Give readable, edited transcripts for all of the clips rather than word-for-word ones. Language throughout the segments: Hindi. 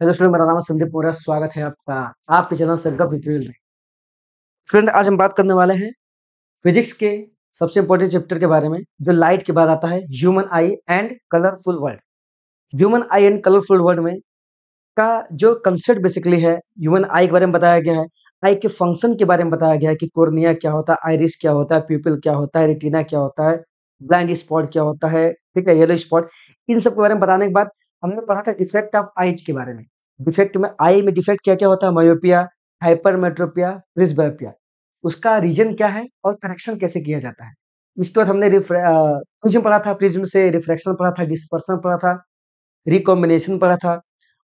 हेलो स्टूडेंट, मेरा नाम है संदीप मौर्य। स्वागत है आपका आपके चैनल सर्कल ट्यूटोरियल में। स्टूडेंट, आज हम बात करने वाले हैं फिजिक्स के सबसे इंपॉर्टेंट चैप्टर के बारे में, जो लाइट के बाद आता है, human I and colourful world. Human I and colourful world में का जो कंसेप्ट बेसिकली है, ह्यूमन आई के बारे में बताया गया है। आई के फंक्शन के बारे में बताया गया है कि कोर्निया क्या होता है, आइरिस क्या होता है, प्यूपिल क्या होता है, रेटिना क्या होता है, ब्लाइंड स्पॉट क्या होता है, ठीक है, येलो स्पॉट। इन सब के बारे में बताने के बाद हमने पढ़ा था डिफेक्ट ऑफ आइज के बारे में। डिफेक्ट में, आई में डिफेक्ट क्या क्या होता है, मायोपिया, हाइपरमेट्रोपिया, प्रिस्बायोपिया, उसका रीजन क्या है और करेक्शन कैसे किया जाता है। इसके बाद हमने प्रिज्म पढ़ा था, प्रिज्म से रिफ्रैक्शन पढ़ा था, डिस्पर्सन पढ़ा था, रिकॉम्बिनेशन पढ़ा था।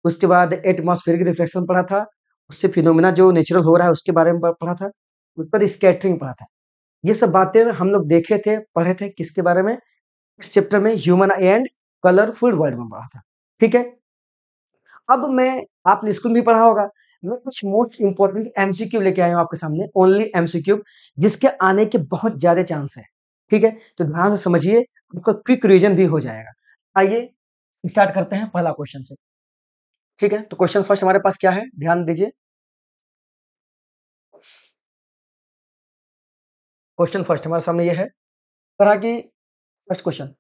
उसके बाद एटमॉस्फेरिक रिफ्लेक्शन पढ़ा था, उससे फिनोमेना जो नेचुरल हो रहा है उसके बारे में पढ़ा था। उसके बाद स्कैटरिंग पढ़ा था। ये सब बातें हम लोग देखे थे, पढ़े थे, किसके बारे में, इस चैप्टर में ह्यूमन एंड कलरफुल वर्ल्ड में पढ़ा था। ठीक है, अब मैं, आपने स्कूल में भी पढ़ा होगा, मैं कुछ मोस्ट इंपॉर्टेंट एमसीक्यू लेके आया हूं आपके सामने, ओनली एमसीक्यू, जिसके आने के बहुत ज्यादा चांस है। ठीक है, तो ध्यान से समझिए, आपका क्विक रिवीजन भी हो जाएगा। आइए स्टार्ट करते हैं पहला क्वेश्चन से। ठीक है, तो क्वेश्चन फर्स्ट हमारे पास क्या है, ध्यान दीजिए। क्वेश्चन फर्स्ट हमारे सामने ये है, तरह की first question,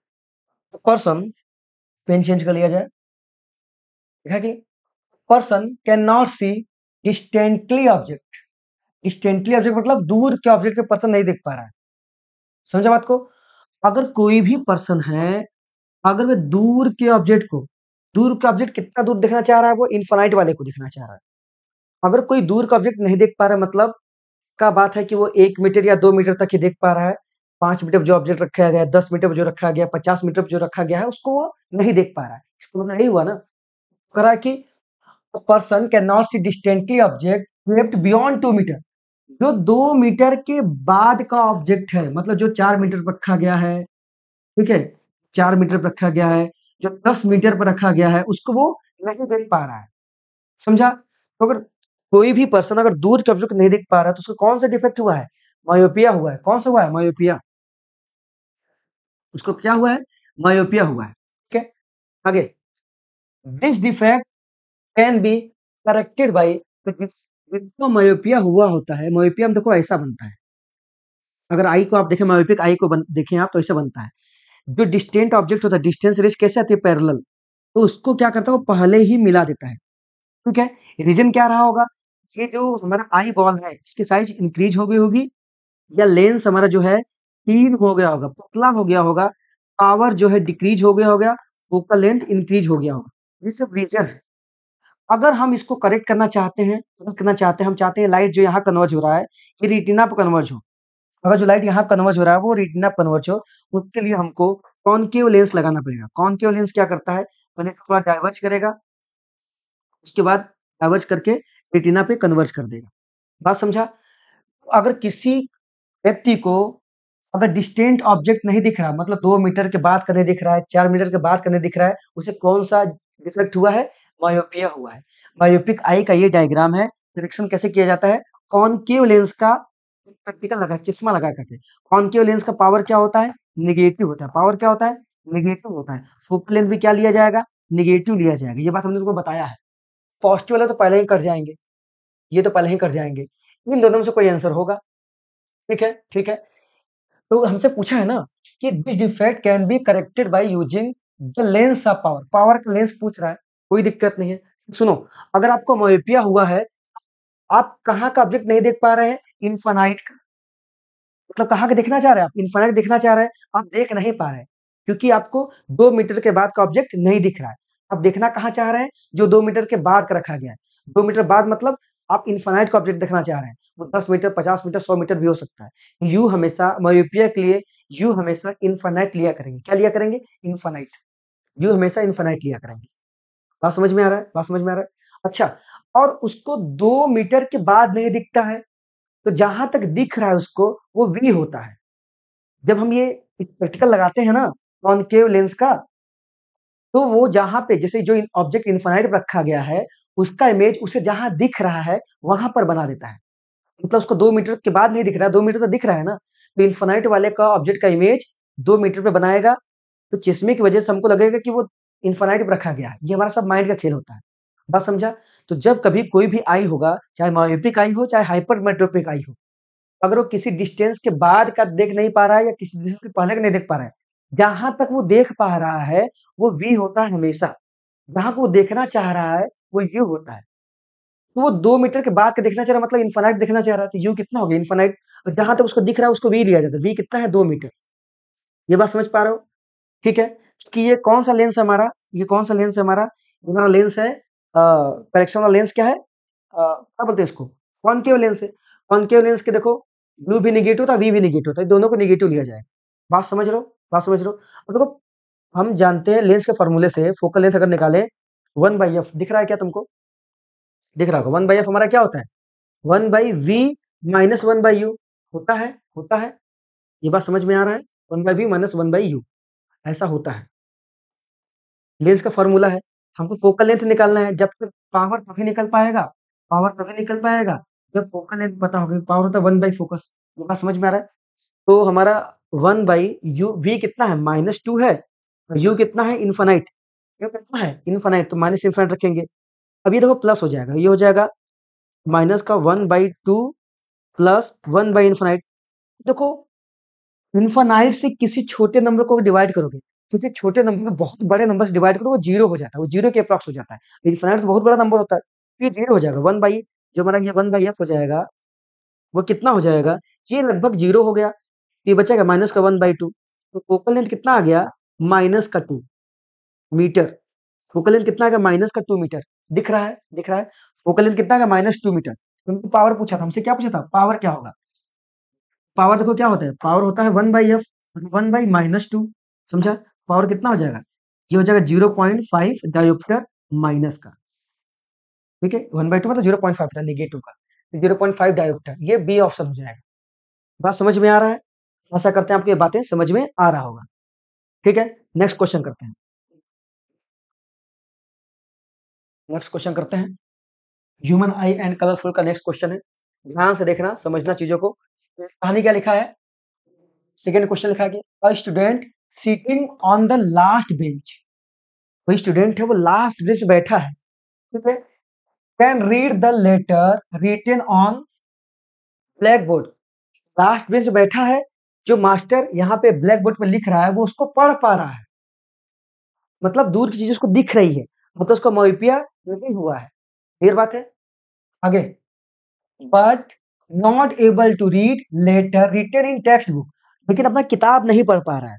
person, pen change कर लिया जाए। देखा कि person can not see distantly object. Distantly object मतलब दूर के ऑब्जेक्ट के पर्सन नहीं देख पा रहा है। समझा बात को? अगर कोई भी पर्सन है, अगर वह दूर के ऑब्जेक्ट कितना दूर देखना चाह रहा है, वो इन्फानाइट वाले को देखना चाह रहा है। अगर कोई दूर का ऑब्जेक्ट नहीं देख पा रहा है, मतलब का बात है कि वो 1 मीटर या 2 मीटर तक ही देख पा रहा है। 5 मीटर पे जो ऑब्जेक्ट रखा गया है, 10 मीटर पे जो रखा गया है, 50 मीटर पे जो रखा गया है, उसको वो नहीं देख पा रहा है। इसका मतलब यही हुआ ना, कह रहा है कि person can not see distantly object kept beyond 2 metre. जो 2 मीटर के बाद का ऑब्जेक्ट है, मतलब जो 4 मीटर पर रखा गया है, ठीक है, 4 मीटर पर रखा गया है, जो 10 मीटर पर रखा गया है, उसको वो नहीं देख पा रहा है। समझा? तो अगर कोई भी पर्सन अगर दूर के ऑब्जेक्ट को नहीं देख पा रहा है, तो उसको कौन सा डिफेक्ट हुआ है? मायोपिया हुआ है। कौन सा हुआ है? मायोपिया। उसको क्या हुआ है? मायोपिया हुआ है। ठीक है, आगे, this defect can be corrected bye, तो जिसको मायोपिया हुआ होता है, मायोपिया में देखो ऐसा बनता है, अगर आई को आप देखें, मायोपिक आई को देखें आप, तो ऐसा बनता है। जो डिस्टेंट ऑब्जेक्ट होता है, डिस्टेंस रेस कैसे आती है? पैरेलल। तो उसको क्या करता है, वो पहले ही मिला देता है। ठीक है, रीजन क्या रहा होगा? ये जो हमारा आई बॉल है, इसकी साइज इंक्रीज हो गई होगी, या लेंस हमारा जो है तीन हो गया होगा, पतला हो गया होगा, पावर जो है डिक्रीज हो गया होगा, फोकल लेंथ इंक्रीज हो गया होगा। ये सब रीजन है। अगर हम इसको करेक्ट करना चाहते हैं, हम चाहते हैं लाइट जो यहाँ कन्वर्ज हो रहा है, ये रेटिना पे कन्वर्ज हो। अगर जो लाइट यहाँ कन्वर्ज हो रहा है वो रेटिना पे कन्वर्ज हो, उसके लिए हमको कॉनकेव लेंस लगाना पड़ेगा। कॉनकेव लेंस क्या करता है, पहले थोड़ा डाइवर्ज करेगा, उसके बाद डाइवर्ज करके रेटिना पे कन्वर्ज कर देगा। बात समझा? अगर किसी व्यक्ति को अगर डिस्टेंट ऑब्जेक्ट नहीं दिख रहा, मतलब 2 मीटर के बाद का नहीं दिख रहा है, 4 मीटर के बाद का नहीं दिख रहा है, उसे कौन-सा डिफेक्ट हुआ है? मायोपिया हुआ है। मायोपिक आई का ये डायग्राम है। करेक्शन कैसे किया जाता है? कॉनकेव लेंस का प्रैक्टिकल लगा, चश्मा लगा करके। कॉनकेव लेंस का पावर क्या होता है? नेगेटिव होता है। पावर क्या होता है? नेगेटिव होता है। फोकल लेंथ भी क्या लिया जाएगा? नेगेटिव लिया जाएगा। ये बात हमने तुमको बताया है। पॉजिटिव वाले तो पहले ही कट जाएँगे, ये तो पहले ही कट जाएँगे। इन दोनों में से कोई आंसर होगा। ठीक है, ठीक है। तो हमसे पूछा है ना कि this defect can be corrected by using the lens of power. Power का लेंस पूछ रहा है, कोई दिक्कत नहीं है। सुनो, अगर आपको मायोपिया हुआ है, आप कहाँ का ऑब्जेक्ट नहीं देख पा रहे हैं? इन्फानाइट का। मतलब कहाँ का देखना चाह रहे हैं आप? इन्फानाइट देखना चाह रहे हैं, आप देख नहीं पा रहे हैं, क्योंकि आपको 2 मीटर के बाद का ऑब्जेक्ट नहीं दिख रहा है। आप देखना कहाँ चाह रहे हैं? जो 2 मीटर के बाद का रखा गया है। 2 मीटर बाद मतलब आप इन्फानाइट का ऑब्जेक्ट देखना चाह रहे हैं। वो 10 मीटर, 50 मीटर, 100 मीटर भी हो सकता है। यू हमेशा मायोपिया के लिए यू हमेशा इन्फानाइट लिया करेंगे। क्या लिया करेंगे? इन्फानाइट। यू हमेशा इन्फानाइट लिया करेंगे। बात समझ में आ रहा है? बात समझ में आ रहा है? अच्छा, और उसको 2 मीटर के बाद नहीं दिखता है, तो जहाँ तक दिख रहा है उसको, वो वी होता है। जब हम ये स्पेक्टिकल लगाते हैं ना कॉनकेव लेंस का, तो वो जहाँ पे जैसे जो ऑब्जेक्ट इन्फानाइट पे रखा गया है, उसका इमेज उसे जहाँ दिख रहा है वहां पर बना देता है। मतलब उसको 2 मीटर के बाद नहीं दिख रहा है, 2 मीटर तो दिख रहा है ना, तो इन्फानाइट वाले का ऑब्जेक्ट का इमेज 2 मीटर पे बनाएगा, तो चश्मे की वजह से हमको लगेगा कि वो इन्फानाइट पे रखा गया है। ये हमारा सब माइंड का खेल होता है। बात समझा? तो जब कभी कोई भी आई होगा, चाहे मायोपिक आई हो, चाहे हाइपरमेट्रोपिक आई हो, अगर वो किसी डिस्टेंस के बाद का देख नहीं पा रहा है या किसी डिस्टेंस के पहले का नहीं देख पा रहा है, जहाँ तक वो देख पा रहा है, वो वी होता है हमेशा। जहाँ को वो देखना चाह रहा है, वो यू होता है। तो वो 2 मीटर के बाद का देखना चाह रहा है मतलब इन्फिनाइट देखना चाह रहा है, तो यू कितना हो गया इन्फिनाइट, और जहाँ तक उसको दिख रहा है उसको वी लिया जाता है। वी कितना है 2 मीटर। ये बात समझ पा रहे हो? ठीक है? कि ये कौन-सा लेंस है हमारा? ये कौन-सा लेंस है हमारा? ये हमारा लेंस है करेक्शन वाला लेंस क्या है? क्या बोलते हैं इसको? कॉनकेव लेंस है। कॉनकेव लेंस के देखो ब्लू भी नेगेटिव था, वी भी नेगेटिव था। दोनों को नेगेटिव लिया जाएगा। बात समझ रहे हो? बात समझ रहे हो? अब देखो हम जानते हैं लेंस के फॉर्मूले से फोकल लेंथ अगर निकालें 1/f दिख रहा है क्या तुमको? दिख रहा होगा 1/f हमारा क्या होता है? 1/v माइनस 1/u होता है, होता है। ये बात समझ में आ रहा है? 1/v माइनस 1/u ऐसा होता है। लेंस का फॉर्मूला है। हमको फोकल लेंथ निकालना है। जब तक पावर तभी निकल पाएगा, पावर तभी निकल पाएगा जब फोकल लेंथ पता होगा। पावर होता है 1 बाई फोकस। ये बात समझ में आ रहा है? तो हमारा 1 बाई यू वी कितना है? -2 है। यू कितना है? इनफाइनाइट। यू कितना है? इनफाइनाइट। तो माइनस इनफाइनाइट रखेंगे। अब ये देखो प्लस हो जाएगा। ये हो जाएगा माइनस का 1/2 प्लस 1 बाई इनफाइनाइट। देखो इनफाइनाइट से किसी छोटे नंबर को डिवाइड करोगे, किसी छोटे नंबर को बहुत बड़े नंबर से डिवाइड करो, वो जीरो हो जाता है, वो जीरो के अप्रॉक्स हो जाता है। इनफाइनाइट तो बहुत बड़ा नंबर होता है, तो ये जीरो हो जाएगा। 1 बाई जो हमारा ये 1 बाई एफ हो जाएगा, वो कितना हो जाएगा? ये लगभग जीरो हो गया। ये बचेगा माइनस का 1/2। तो फोकल लेंथ कितना आ गया? माइनस का 2 मीटर। फोकल लेंथ कितना आ गया? माइनस का 2 मीटर। दिख रहा है? दिख रहा है? फोकल लेंथ कितना आ गया? -2 मीटर। तुमको पावर पूछा था, हमसे क्या पूछा था? पावर क्या होगा? पावर देखो क्या होता है? पावर होता है 1/f 1/-2। समझा? पावर कितना हो जाएगा? ये हो जाएगा 0.5 डायोप्टर माइनस का। ठीक है? 1/2 मतलब 0.5 था नेगेटिव का। 0.5 डायोप्टर, ये बी ऑप्शन हो जाएगा। बात समझ में आ रहा है? आशा करते हैं आपको ये बातें समझ में आ रहा होगा। ठीक है? नेक्स्ट क्वेश्चन करते हैं। नेक्स्ट क्वेश्चन करते हैं। ह्यूमन आई एंड कलरफुल का नेक्स्ट क्वेश्चन है। ध्यान से देखना, समझना चीजों को। कहानी क्या लिखा है? सेकंड क्वेश्चन लिखा है, a student sitting on the last bench. कोई स्टूडेंट है वो लास्ट बेंच पे बैठा है, ठीक है? Can read the letter written on black board. Last bench पे बैठा है, जो मास्टर यहाँ पे ब्लैक बोर्ड पे लिख रहा है वो उसको पढ़ पा रहा है। मतलब दूर की चीज उसको दिख रही है, मतलब उसको मोइपिया नहीं हुआ है। क्लियर बात है? आगे, but not able to read letter written in text book. लेकिन अपना किताब नहीं पढ़ पा रहा है।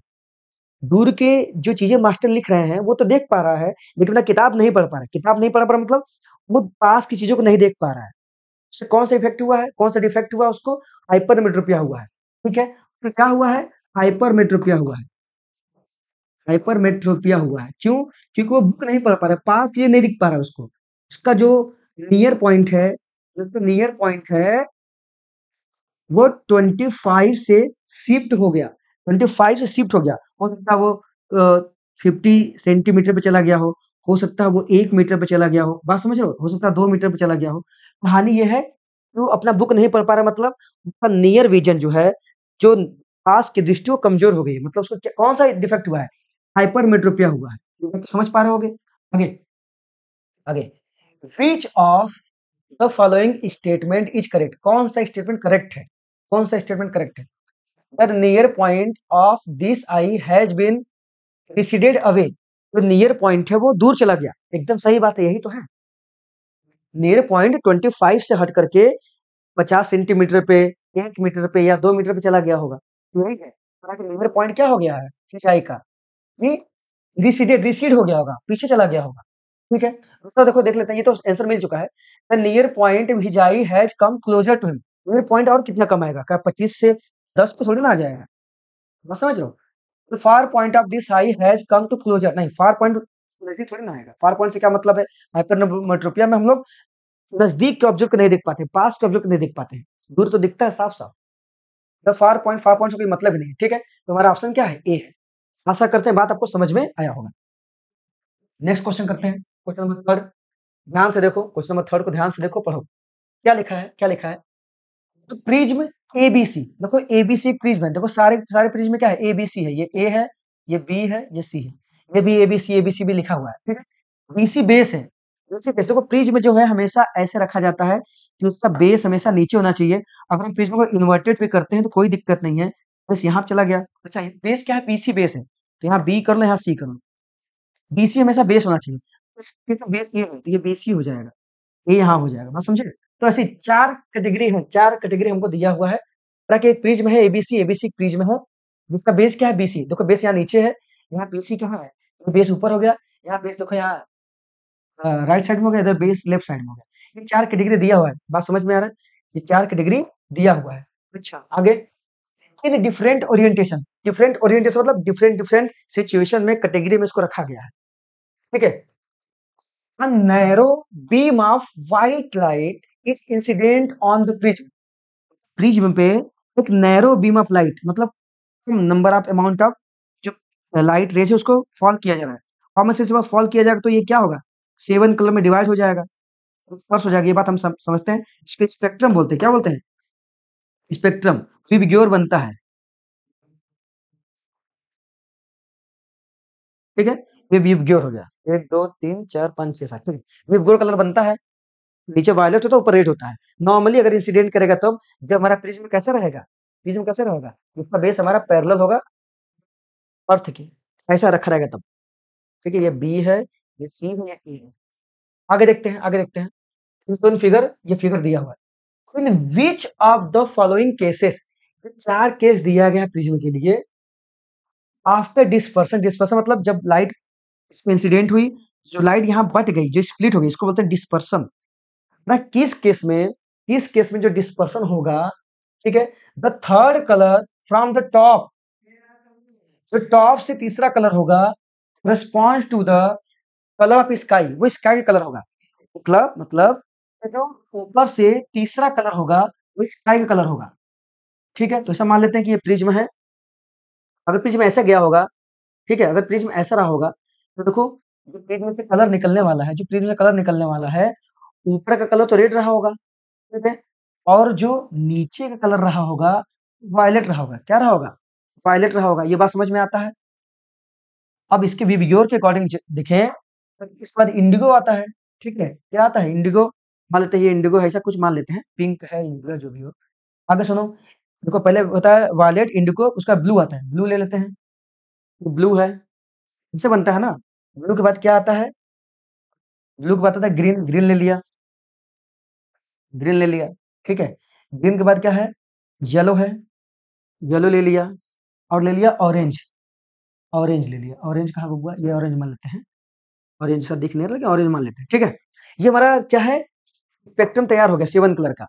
दूर के जो चीजें मास्टर लिख रहे हैं वो तो देख पा रहा है, लेकिन अपना किताब नहीं पढ़ पा रहा है। किताब नहीं पढ़ पा रहा मतलब वो पास की चीजों को नहीं देख पा रहा है। उससे कौन सा इफेक्ट हुआ है? कौन सा डिफेक्ट हुआ? उसको हाइपरमेट्रोपिया हुआ है। ठीक है? तो क्या हुआ है? हाइपरमेट्रोपिया हुआ है। हाइपरमेट्रोपिया हुआ है। क्यों? क्योंकि वो बुक नहीं पढ़ पा रहा है, पास चीजें नहीं दिख पा रहा है उसको। उसका जो नियर पॉइंट है, जो नियर पॉइंट है वो 25 से शिफ्ट हो गया। 25 से शिफ्ट हो गया। हो सकता है वो 50 सेंटीमीटर पे चला गया हो सकता है वो 1 मीटर पे चला गया हो। बात समझ रहे हो? सकता है 2 मीटर पे चला गया हो। कहानी ये है कि वो अपना बुक नहीं पढ़ पा रहा, मतलब उसका नियर विजन जो है, जो पास की दृष्टि वो कमजोर हो गई है। मतलब उसको कौन-सा डिफेक्ट हुआ है? हाइपरमेट्रोपिया हुआ है। ये बात तो समझ पा रहे होगे? आगे, आगे। Which of the following statement is correct. कौन सा स्टेटमेंट करेक्ट है? कौन सा स्टेटमेंट करेक्ट है? The near point of this eye has been receded away. जो नियर पॉइंट है वो दूर चला गया। एकदम सही बात है, यही तो है। नियर पॉइंट 25 से हट करके 50 सेंटीमीटर पे, 1 मीटर पे या 2 मीटर पे चला गया होगा। तो यही है। नियर पॉइंट क्या हो गया है खिंचाई का? ये रिसीड हो गया होगा, पीछे चला गया होगा। ठीक है? दूसरा देखो, देख लेते हैं। ये तो आंसर मिल चुका है। The near point his eye has come closer to him. Near point और कितना कम आएगा? क्या 25 से 10 पे थोड़ी ना आ जाएगा। मैं समझ रहा हूँ। तो far point of this eye has come to closer, नहीं, फार पॉइंट नजदीक थोड़ी ना आएगा। फार पॉइंट से क्या मतलब है? हाइपरमेट्रोपिया में हम लोग नजदीक के ऑब्जेक्ट को नहीं देख पाते, पास के ऑब्जेक्ट को नहीं देख पाते हैं। दूर तो दिखता है साफ साफ। द फार पॉइंट से कोई मतलब ही नहीं। ठीक है? तो हमारा ऑप्शन क्या है? ए है। आशा करते हैं बात आपको समझ में आया होगा। नेक्स्ट क्वेश्चन करते हैं। क्वेश्चन नंबर थर्ड, ध्यान से देखो। क्वेश्चन नंबर थर्ड को ध्यान से देखो, पढ़ो क्या लिखा है। क्या लिखा है? तो प्रिज्म एबीसी, देखो एबीसी प्रिज्म है। देखो सारे सारे प्रिज्म में क्या है? एबीसी है। ये ए है, ये बी है, ये सी है। ये भी एबीसी एबीसी भी लिखा हुआ है। ठीक है? बीसी बेस है। दूसरी केस देखो, प्रिज्म जो है हमेशा ऐसे रखा जाता है कि उसका बेस हमेशा नीचे होना चाहिए। अगर हम प्रिज्म को इन्वर्टेड भी करते हैं तो कोई दिक्कत नहीं है। बस यहाँ पे चला गया। अच्छा, बेस क्या है? बीसी बेस है, तो यहाँ बी कर लो, यहाँ सी कर लो। बीसी हमेशा बेस होना चाहिए, तो फिर तो बेस ये है, तो ये बीसी हो जाएगा, ये यहाँ हो जाएगा। बात समझे? तो ऐसी चार कैटेगरी है, चार कैटेगरी हमको दिया हुआ है। ताकि एक प्रिज्म है एबीसी, एबीसी प्रिज्म है जिसका बेस क्या है? बीसी। देखो बेस यहाँ नीचे है, यहाँ बीसी कहाँ है? तो बेस ऊपर हो गया, यहाँ बेस देखो यहाँ राइट साइड में हो गया, इधर बेस लेफ्ट साइड में हो गया। ये चार कैटेगरी दिया हुआ है, बात समझ में आ रहा है? ये चार कैटेगरी दिया हुआ है। अच्छा, आगे इन डिफरेंट ओरिएंटेशन मतलब डिफरेंट डिफरेंट सिचुएशन में कैटेगरी में इसको रखा गया है। ठीक है। A narrow beam of white light is incident on the prism. Prism पे एक नैरो बीम ऑफ लाइट मतलब नंबर ऑफ अमाउंट ऑफ जो लाइट रेज है उसको फॉल किया जा रहा है। और में से जब फॉल किया जाएगा तो ये क्या होगा? 7 कलर में डिवाइड हो जाएगा, स्पर्श हो जाएगा। ये बात हम समझते हैं। इसको स्पेक्ट्रम बोलते हैं। क्या बोलते हैं? स्पेक्ट्रम। विबग्योर बनता है। ठीक है, ये विबग्योर हो गया। 1 2 3 4 5 6 7। ठीक है, विबग्योर कलर बनता है। नीचे वायलेट होता है, ऊपर रेड होता है। नॉर्मली अगर इंसिडेंट करेगा तब जब हमारा प्रिज्म कैसा रहेगा? प्रिज्म कैसा रहेगा? इसका बेस हमारा पैरेलल होगा अर्थ के, ऐसा रखा रहेगा तब। ठीक है, ये बी है, ये सी है, ये ए है। आगे देखते हैं, आगे देखते हैं। इन फिगर, ये फिगर दिया हुआ है। In which of the following cases, चार केस दिया गया है प्रिज्म के लिए। आफ्टर डिस्पर्सन, डिस्पर्सन मतलब जब लाइट इसमें इंसिडेंट हुई, जो लाइट यहाँ बट गई, जो स्प्लिट हो गई, इसको बोलते हैं डिस्पर्सन। ना किस केस में जो डिस्पर्सन होगा, ठीक है, the third colour from the top, जो टॉप से तीसरा कलर होगा, response to the colour of sky, वो स्काई का कलर होगा। मतलब जो ऊपर से तीसरा कलर होगा वो स्काई का कलर होगा। ठीक है, तो ऐसा मान लेते हैं कि ये प्रिज्म है। अगर प्रिज्म ऐसा गया होगा, ठीक है, अगर प्रिज्म ऐसा रहा होगा तो देखो, जो प्रिज्म से कलर निकलने वाला है, जो प्रिज्म से कलर निकलने वाला है, ऊपर का कलर तो रेड रहा होगा, ठीक है, और जो नीचे का कलर रहा होगा वायलेट रहा होगा। क्या रहा होगा? वायलेट रहा होगा। ये बात समझ में आता है? अब इसके विबग्योर के अकॉर्डिंग देखें तो इसके बाद इंडिगो आता है। ठीक है, क्या आता है? इंडिगो। मान लेते हैं ये इंडिगो है, ऐसा कुछ मान लेते हैं, पिंक है, इंडिगो जो भी हो। आगे सुनो, देखो पहले होता है वायलेट, इंडिगो, उसका ब्लू आता है। ब्लू ले लेते हैं, ब्लू है, इससे बनता है ना। ब्लू के बाद क्या आता है? ब्लू के बाद आता है ग्रीन, ग्रीन ले लिया, ग्रीन ले लिया। ठीक है, ग्रीन के बाद क्या है? येलो है, येलो ले लिया, और ले लिया ऑरेंज, ऑरेंज ले लिया। ऑरेंज कहाँ हुआ? ये ऑरेंज मान लेते हैं, ऑरेंज सा दिखने लगा, ऑरेंज मान लेते हैं। ठीक है, ये हमारा क्या है? स्पेक्ट्रम तैयार हो गया 7 कलर का।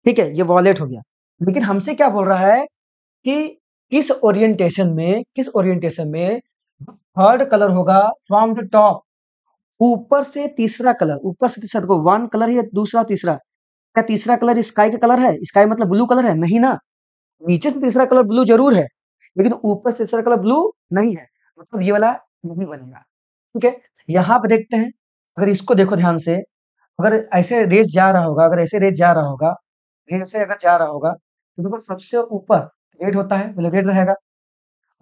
ठीक है, ये वॉलेट हो गया। लेकिन हमसे क्या बोल रहा है कि किस ओरिएंटेशन में थर्ड कलर होगा फ्रॉम द टॉप, ऊपर से तीसरा कलर, ऊपर से तीसरा। देखो 1 कलर है, दूसरा तीसरा। क्या तीसरा कलर स्काई का कलर है? स्काई मतलब ब्लू कलर है? नहीं ना। नीचे से तीसरा कलर ब्लू जरूर है, लेकिन ऊपर से तीसरा कलर ब्लू नहीं है, मतलब ये वाला नहीं बनेगा। ठीक है, यहाँ पे देखते हैं। अगर इसको देखो ध्यान से, अगर ऐसे रेस जा रहा होगा, अगर ऐसे रेस जा रहा होगा, रेस से अगर जा रहा होगा, तो देखो सबसे ऊपर रेड होता है, मतलब रेड रहेगा,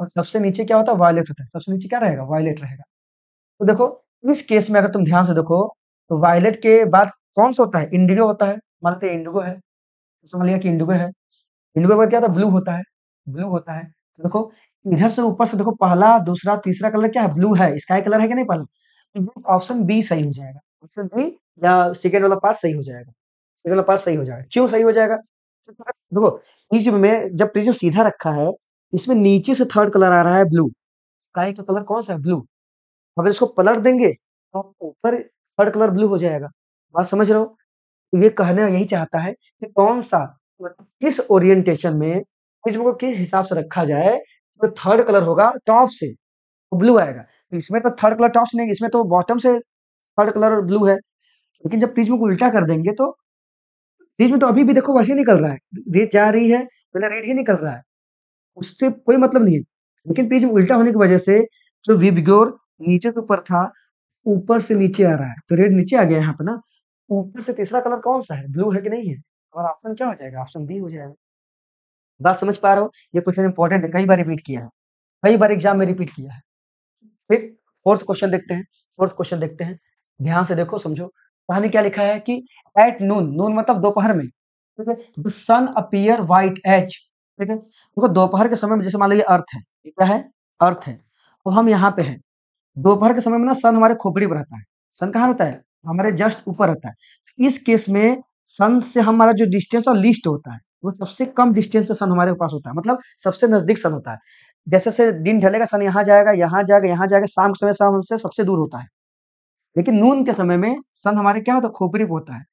और सबसे नीचे क्या होता है? वायलेट होता है। सबसे नीचे क्या रहेगा? वायलेट रहेगा। तो देखो, इस केस में अगर तुम ध्यान से देखो, तो वायलेट के बाद कौन सा होता है? इंडिगो होता है। मानते हैं इंडिगो है, तो समझ लिया कि इंडिगो है। इंडिगो के बाद क्या होता है? ब्लू होता है, ब्लू होता है। तो देखो, इधर से ऊपर से देखो, पहला दूसरा तीसरा कलर क्या है? ब्लू है, स्काई कलर है कि नहीं पहला? तो ये ऑप्शन बी सही हो जाएगा। ऑप्शन बी या सेकंड वाला पार्ट सही हो जाएगा। सेकंड वाला पार्ट सही हो जाएगा। क्यों सही हो जाएगा? देखो, प्रिज्म में जब प्रिज्म सीधा रखा है, इसमें नीचे से थर्ड कलर आ रहा है ब्लू। स्काई का कलर कौन सा है? ब्लू। अगर इसको पलट देंगे तो ऊपर थर्ड कलर ब्लू हो जाएगा। बात समझ रहे हो? तो ये कहना यही चाहता है कि कौन सा, किस ओरिएंटेशन में प्रिज्म को किस हिसाब से रखा जाए, तो थर्ड कलर होगा टॉप से, वो ब्लू आएगा। तो इसमें तो थर्ड कलर टॉप से नहीं, इसमें तो बॉटम से थर्ड कलर ब्लू है। लेकिन जब प्रिज्म को उल्टा कर देंगे तो प्रिज्म तो अभी भी देखो वैसे ही निकल रहा है, रेड जा रही है, पहले रेड ही निकल रहा है, उससे कोई मतलब नहीं है। लेकिन प्रिज्म उल्टा होने की वजह से जो विबग्योर नीचे से ऊपर था, ऊपर से नीचे आ रहा है, तो रेड नीचे आ गया यहाँ पे ना। ऊपर से तीसरा कलर कौन सा है? ब्लू है कि नहीं है? और ऑप्शन क्या हो जाएगा? ऑप्शन बी हो जाएगा। बात समझ पा रहे हो? ये क्वेश्चन इंपॉर्टेंट है, कई बार रिपीट किया है, कई बार एग्जाम में रिपीट किया है। फिर फोर्थ क्वेश्चन देखते हैं। फोर्थ क्वेश्चन देखते हैं। ध्यान से देखो, समझो। कहानी क्या लिखा है कि एट नून, नून मतलब दोपहर में, ठीक है, the sun appear white as, ठीक है, देखो दोपहर के समय में, जैसे मान लीजिए अर्थ है, ये क्या है, अर्थ है, और हम यहाँ पे हैं, दोपहर के समय में ना सन हमारे खोपड़ी पर रहता है। सन कहाँ रहता है, हमारे जस्ट ऊपर रहता है। इस केस में सन से हमारा जो डिस्टेंस है लीस्ट होता है, वो सबसे कम डिस्टेंस पे सन हमारे पास होता है, मतलब सबसे नजदीक सन होता है। जैसे से दिन ढलेगा सन यहाँ जाएगा, यहाँ जाएगा, यहाँ जाएगा, शाम के समय सन हमसे सबसे दूर होता है। लेकिन नून के समय में सन हमारे क्या होता है, खोपड़ी पे होता है।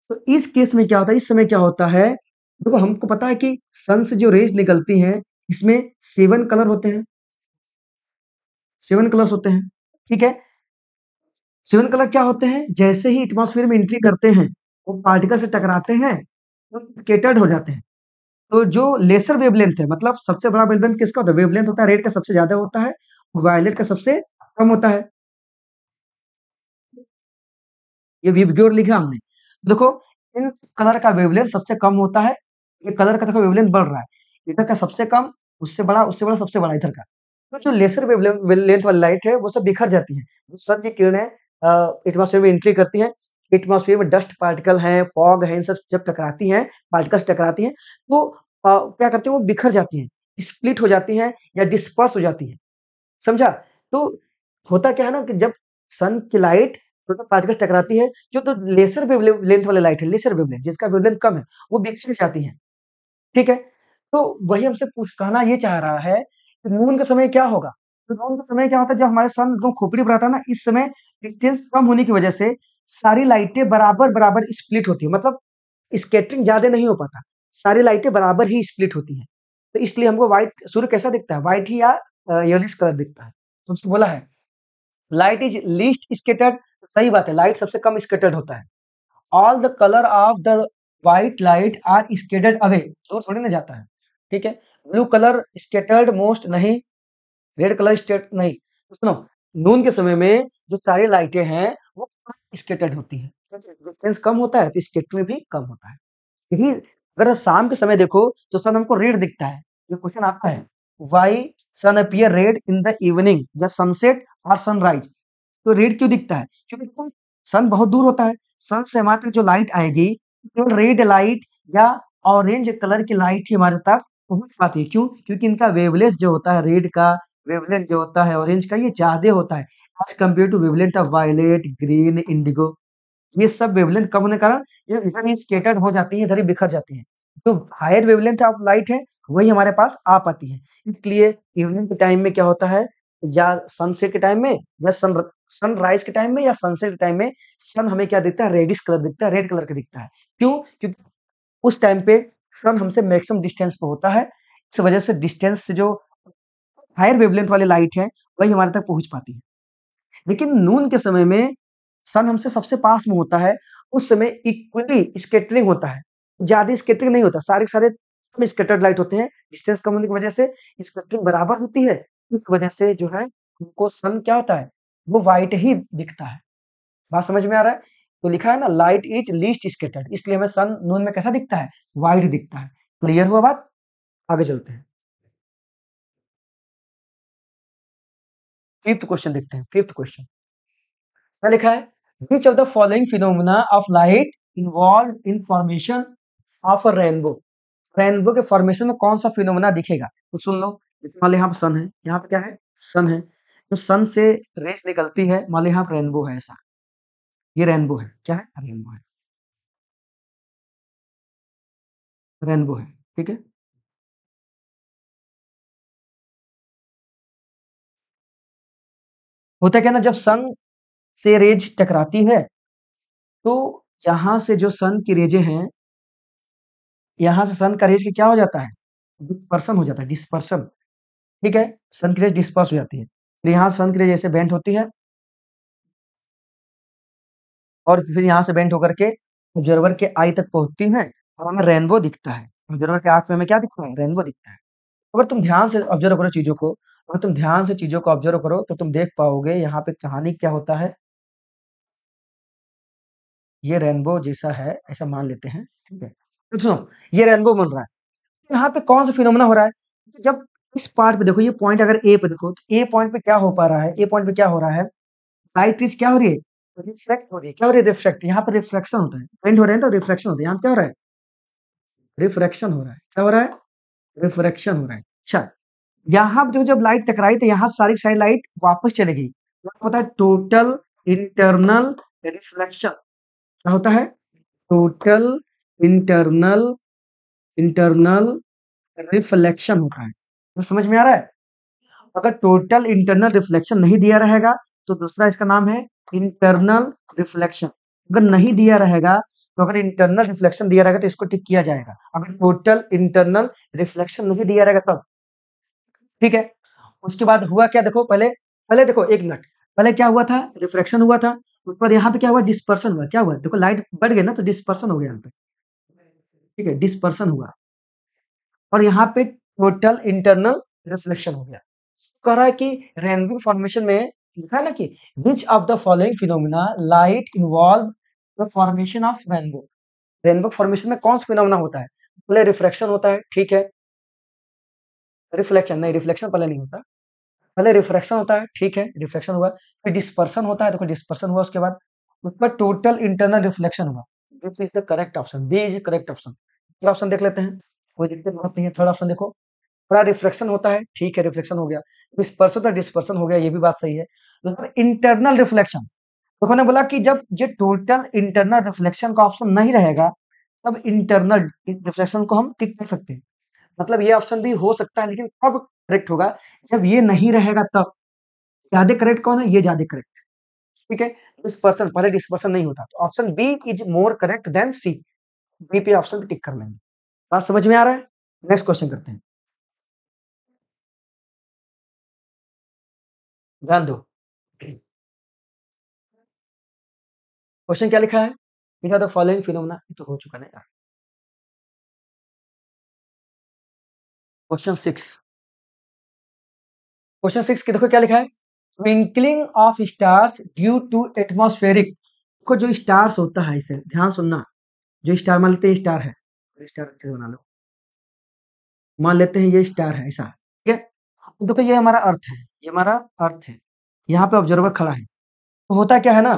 तो इस केस में क्या होता है, इस समय क्या होता है, देखो हमको पता है कि सन से जो रेज निकलती हैं, इसमें 7 कलर होते हैं, 7 कलर्स होते हैं, ठीक है। 7 कलर क्या होते हैं, जैसे ही एटमॉस्फेयर में एंट्री करते हैं, वो पार्टिकल से टकराते हैं, तो स्कैटर्ड हो जाते हैं। तो जो लेसर वेवलेंथ है, मतलब सबसे बड़ा वेवलेंथ किसका होता है, वेवलेंथ होता है रेड का सबसे ज्यादा होता है, वायलेट का सबसे कम होता है। ये विबग्योर लिखा हमने। तो देखो, इन कलर का वेवलेंथ सबसे कम होता है, ये कलर का देखो वेवलेंथ बढ़ रहा है, इधर का सबसे कम, उससे बड़ा, सबसे बड़ा इधर का। तो जो लेसर वेवलेंथ वाली लाइट है, वो सब बिखर जाती है। जो सन की किरणें एटमॉस्फेयर में एंट्री करती हैं, एटमॉस्फेयर में डस्ट पार्टिकल हैं, फॉग है, इन सब जब टकराती हैं, पार्टिकल्स टकराती हैं, तो क्या करती हैं, वो बिखर जाती हैं, स्प्लिट हो जाती हैं या डिस्पर्स हो जाती हैं, समझा। तो होता क्या है ना कि जब सन की लाइट छोटे पार्टिकल्स टकराती है, जो तो लेसर वेवलेंथ वाली लाइट है, लेसर वेवलेंथ जिसका वेवलेंथ कम है, वो बिखर जाती है, ठीक है। तो वही हमसे पूछ कहना ये चाह रहा है कि नून के समय क्या होगा। तो नून के समय क्या होता है, जब हमारे सन एकदम खोपड़ी पर आता है ना, इस समय डिस्टेंस कम होने की वजह से सारी लाइटें बराबर बराबर स्प्लिट होती है, मतलब स्कैटरिंग ज्यादा नहीं हो पाता, सारी लाइटें बराबर ही स्प्लिट होती हैं। तो इसलिए हमको व्हाइट सूर्य कैसा दिखता है, व्हाइट ही या येलोइश कलर दिखता है। तुमसे बोला है लाइट इज लीस्ट स्कैटर्ड, सही बात है, लाइट सबसे कम स्कैटर्ड होता है। All the colour of the white light are scattered away, दूर थोड़ी ना जाता है, ठीक है। ब्लू कलर स्कैटर्ड मोस्ट नहीं, रेड कलर स्टेट नहीं। तो सुनो, नून के समय में जो सारी लाइटें हैं, वो स्कैटर्ड होती हैं, डिफरेंस कम होता है, तो स्कैटरिंग भी कम होता है। यही अगर शाम के समय देखो, तो सन हमको रेड दिखता है। ये क्वेश्चन आता है, why sun appear red in the evening या सनसेट और सनराइज। तो रेड क्यों दिखता है, क्योंकि देखो सन बहुत दूर होता है, सन से हमारे तक जो लाइट आएगी, केवल रेड लाइट या ऑरेंज कलर की लाइट ही हमारे तक पहुंच पाती है। क्यों, क्योंकि इनका वेवलेंथ जो होता है रेड का, वेवलेंथ जो होता है ऑरेंज का, ये ज्यादा होता है as compare to wavelength of violet, green, indigo. ये सब वेवलेंथ कम होने के कारण ये इधर ही स्कैटर्ड हो जाती है, इधर ही बिखर जाती है। जो हायर वेवलेंथ ऑफ लाइट है, वही हमारे पास आ पाती है। इसलिए इवनिंग के टाइम में क्या होता है, या सनसेट के टाइम में, या सनराइज के टाइम में, या सनसेट के टाइम में, सन हमें क्या दिखता है, रेडिश कलर दिखता है, रेड कलर का दिखता है। क्यों, क्योंकि उस टाइम पे सन हमसे मैक्सिमम डिस्टेंस पे होता है, इस वजह से डिस्टेंस से जो हायर वेवलेंथ वाली लाइट है, वही हमारे तक पहुंच पाती है। लेकिन नून के समय में सन हमसे सबसे पास में होता है, उस समय इक्वली स्कैटरिंग होता है, ज्यादा स्कैटरिंग नहीं होता, सारे के सारे कम स्कैटर्ड लाइट होते हैं, डिस्टेंस कम होने की वजह से स्कैटरिंग बराबर होती है। इस वजह से जो है हमको सन क्या होता है, वो व्हाइट ही दिखता है। बात समझ में आ रहा है। तो लिखा है ना, लाइट इज लीस्ट स्कैटर्ड, इसलिए हमें सन नून में कैसा दिखता है, व्हाइट दिखता है। क्लियर हुआ बात, आगे चलते हैं। फिफ्थ क्वेश्चन देखते हैं, फिफ्थ क्वेश्चन क्या लिखा है, which of the following phenomena of light involve in formation of a rainbow. Rainbow के फॉर्मेशन में कौन सा फिनोमेना दिखेगा, तो सुन लो। मान लो यहाँ पे सन है, यहाँ पे क्या है, सन है, तो सन से रेस निकलती है, मान लो यहाँ पे रेनबो है, ऐसा, ये रेनबो है, क्या है, रेनबो है, रेनबो है, ठीक है। होता क्या ना, जब सन से रेज टकराती है, तो यहाँ से जो सन की रेजें हैं, यहाँ से सन का रेज क्या हो जाता है, डिस्पर्सन हो जाता है, डिस्पर्सन, ठीक है। सन की रेज डिस्पर्स हो जाती है, फिर यहाँ सन की रेज ऐसे बेंट होती है, और फिर यहाँ से बेंट होकर के ऑब्जर्वर के आई तक पहुंचती है, और हमें रेनबो दिखता है। ऑब्जर्वर के आंख में हमें क्या दिखता है, रेनबो दिखता है। अगर तुम ध्यान से ऑब्जर्व करो चीजों को, अगर तुम ध्यान से चीजों को ऑब्जर्व करो, तो तुम देख पाओगे यहाँ पे कहानी क्या होता है। ये रेनबो जैसा है, ऐसा मान लेते हैं, ठीक है। तो सुनो, ये रेनबो बन रहा है, यहाँ पे कौन सा फिनोमेना हो रहा है, जब इस पार्ट पे देखो, ये पॉइंट अगर ए पे देखो, तो ए पॉइंट पे क्या हो पा रहा है, ए पॉइंट पे क्या हो रहा है, लाइट रेज क्या हो रही है, रिफ्लेक्ट हो रही है, क्या हो रही है? रिफ्लेक्ट। यहाँ पर रिफ्लेक्शन होता है, बेंड हो रहे हैं तो रिफ्लेक्शन होता है। यहाँ पे क्या हो रहा है? रिफ्रैक्शन हो रहा है। क्या हो रहा है? रिफ्रैक्शन हो रहा है। अच्छा, यहाँ पे जब लाइट टकराई तो यहाँ सारी की सारी लाइट वापस चली गई। क्या होता है? Total internal reflection. क्या होता है? टोटल इंटरनल इंटरनल रिफ्लेक्शन होता है। तो समझ में आ रहा है? अगर टोटल इंटरनल रिफ्लेक्शन नहीं दिया रहेगा तो दूसरा इसका नाम है इंटरनल रिफ्लेक्शन। अगर नहीं दिया रहेगा तो अगर इंटरनल रिफ्लेक्शन दिया रहेगा तो इसको टिक किया जाएगा। अगर टोटल इंटरनल रिफ्लेक्शन नहीं दिया रहेगा तब, ठीक है। उसके बाद हुआ क्या? देखो पहले पहले देखो, एक मिनट। पहले क्या हुआ था? रिफ्रैक्शन हुआ था। उसके बाद यहाँ पे क्या हुआ? डिस्पर्सन हुआ। क्या हुआ? देखो लाइट बढ़ गई ना तो डिस्पर्सन हो गया यहाँ पे, ठीक है, डिस्पर्सन हुआ। और यहाँ पे टोटल इंटरनल रिफ्लेक्शन हो गया। कह रहा है कि रेनबो फॉर्मेशन में लिखा है ना कि विच of the following phenomena light involve the formation of rainbow. Rainbow formation में कौन सा फिनोमिना होता है? पहले रिफ्रैक्शन होता है, ठीक है। रिफ्लेक्शन नहीं, रिफ्लेक्शन पहले नहीं होता। पहले रिफ्रैक्शन होता है, ठीक है, रिफ्रैक्शन हुआ। फिर डिस्पर्सन होता है, देखो डिस्पर्सन हुआ। उसके बाद उसके बाद टोटल इंटरनल रिफ्लेक्शन हुआ। This is the correct option, B is correct option. Third option देख लेते हैं, कोई दिक्कत बात नहीं है। थर्ड ऑप्शन देखो, थोड़ा रिफ्लेक्शन होता है, ठीक है, रिफ्लेक्शन हो गया। डिस्पर्सन होता है, डिस्पर्सन हो गया, ये भी बात सही है। इंटरनल रिफ्लेक्शन, देखो ने बोला कि जब ये टोटल इंटरनल रिफ्लेक्शन का ऑप्शन नहीं रहेगा तब इंटरनल रिफ्लेक्शन को हम टिक कर सकते हैं। मतलब ये ऑप्शन भी हो सकता है, लेकिन कब करेक्ट होगा? जब ये नहीं रहेगा तब। ज्यादा करेक्ट कौन है? ये ज्यादा करेक्ट है, ठीक है। डिस्पर्सन, पहले डिस्पर्सन नहीं होता तो option B is more correct than C. B पे ऑप्शन पे टिक कर लेंगे। बात समझ में आ रहा है? नेक्स्ट क्वेश्चन करते हैं, ध्यान दो। क्वेश्चन क्या लिखा है? बिना द फॉलोइंग फिनोमेना, ये तो हो चुका ना यार। क्वेश्चन 6, क्वेश्चन 6 की देखो क्या लिखा है? Twinkling of stars due to atmospheric. को जो स्टार्स होता है, इसे ध्यान सुनना। जो स्टार मान लेते हैं स्टार है, स्टार बना लो, मान लेते हैं ये स्टार है, ऐसा, ठीक है। अब देखो ये हमारा अर्थ है, ये हमारा अर्थ है। यहाँ पे ऑब्जर्वर खड़ा है। तो होता क्या है ना,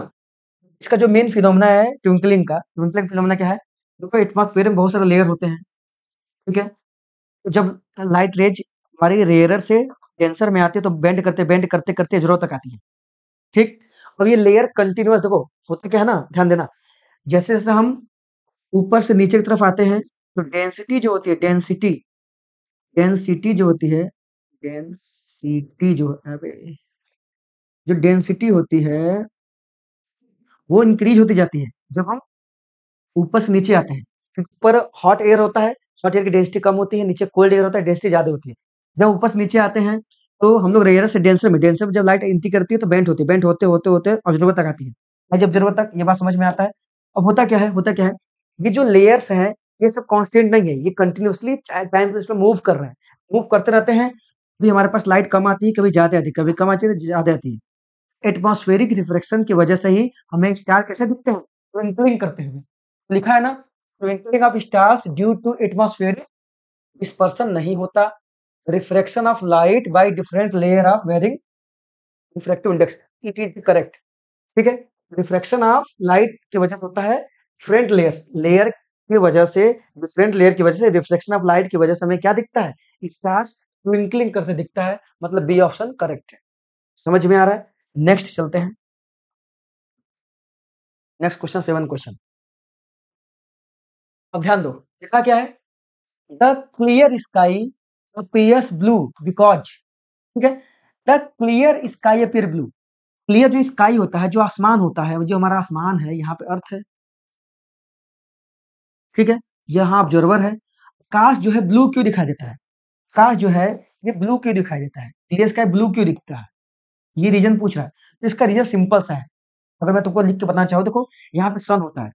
इसका जो मेन फिनोमेना है ट्विंकलिंग का, ट्विंकलिंग फिनोमेना क्या है? देखो एटमॉस्फेयर में बहुत सारे लेयर होते हैं, ठीक है। तो जब लाइट रेज हमारी रेयरर से डेंसर में आती है तो बेंड करते करते जीरो तक आती है, ठीक। अब ये लेयर कंटिन्यूअस, देखो होता क्या है ना, ध्यान देना। जैसे जैसे हम ऊपर से नीचे की तरफ आते हैं तो डेंसिटी जो होती है, डेंसिटी डेंसिटी जो होती है, डेंसिटी जो अबे जो डेंसिटी होती है वो इंक्रीज होती जाती है जब हम ऊपर से नीचे आते हैं। क्योंकि ऊपर हॉट एयर होता है, हॉट एयर की डेंसिटी कम होती है, नीचे कोल्ड एयर होता है, डेंसिटी ज्यादा होती है। जब ऊपर से नीचे आते हैं तो हम लोग रेयर से डेंसर में जब लाइट एंट्री करती है तो बेंट होती है, बेंट होते होते होते ऑब्जर्वर तक आती है। और जब ऑब्जर्वर तक, ये बात समझ में आता है। अब होता क्या है, होता क्या है, ये जो लेयर्स हैं ये सब कांस्टेंट नहीं है, ये कंटिन्यूअसली टाइम पे मूव कर रहे हैं, मूव करते रहते हैं। कभी हमारे पास लाइट कम आती है, कभी ज्यादा आती है, कभी कम आती है तो ज्यादा आती है। एटमॉस्फेरिक रिफ्रैक्शन की वजह से ही हमें स्टार कैसे दिखते हैं? ट्विंकलिंग करते हुए। लिखा है ना, twinkling of stars due to atmospheric dispersion नहीं होता। Refraction of light by different layer of varying refractive index, it is correct, ठीक है। रिफ्रैक्शन ऑफ लाइट की वजह से होता है डिफरेंट लेयर्स, लेयर की वजह से, डिफरेंट लेयर की वजह से, रिफ्लेक्शन ऑफ लाइट की वजह से हमें क्या दिखता है? स्टार्स ट्विंकलिंग करते दिखता है। मतलब बी ऑप्शन करेक्ट है। समझ में आ रहा है? नेक्स्ट चलते हैं, नेक्स्ट क्वेश्चन, 7 क्वेश्चन। अब ध्यान दो, लिखा क्या है? The clear sky appears blue because, ठीक है। The clear sky appear blue. Clear जो स्काई होता है, जो आसमान होता है, जो हमारा आसमान है, यहाँ पे अर्थ है, ठीक है, यहाँ ऑब्जर्वर है। काश जो है ब्लू क्यों दिखाई देता है? काश जो है ये ब्लू क्यों दिखाई देता है? क्लियर स्काई ब्लू क्यों दिखता है? ये रीजन पूछ रहा है। तो इसका रीजन सिंपल सा है, अगर मैं तुमको लिख के बताना चाहूँ, देखो यहाँ पे सन होता है,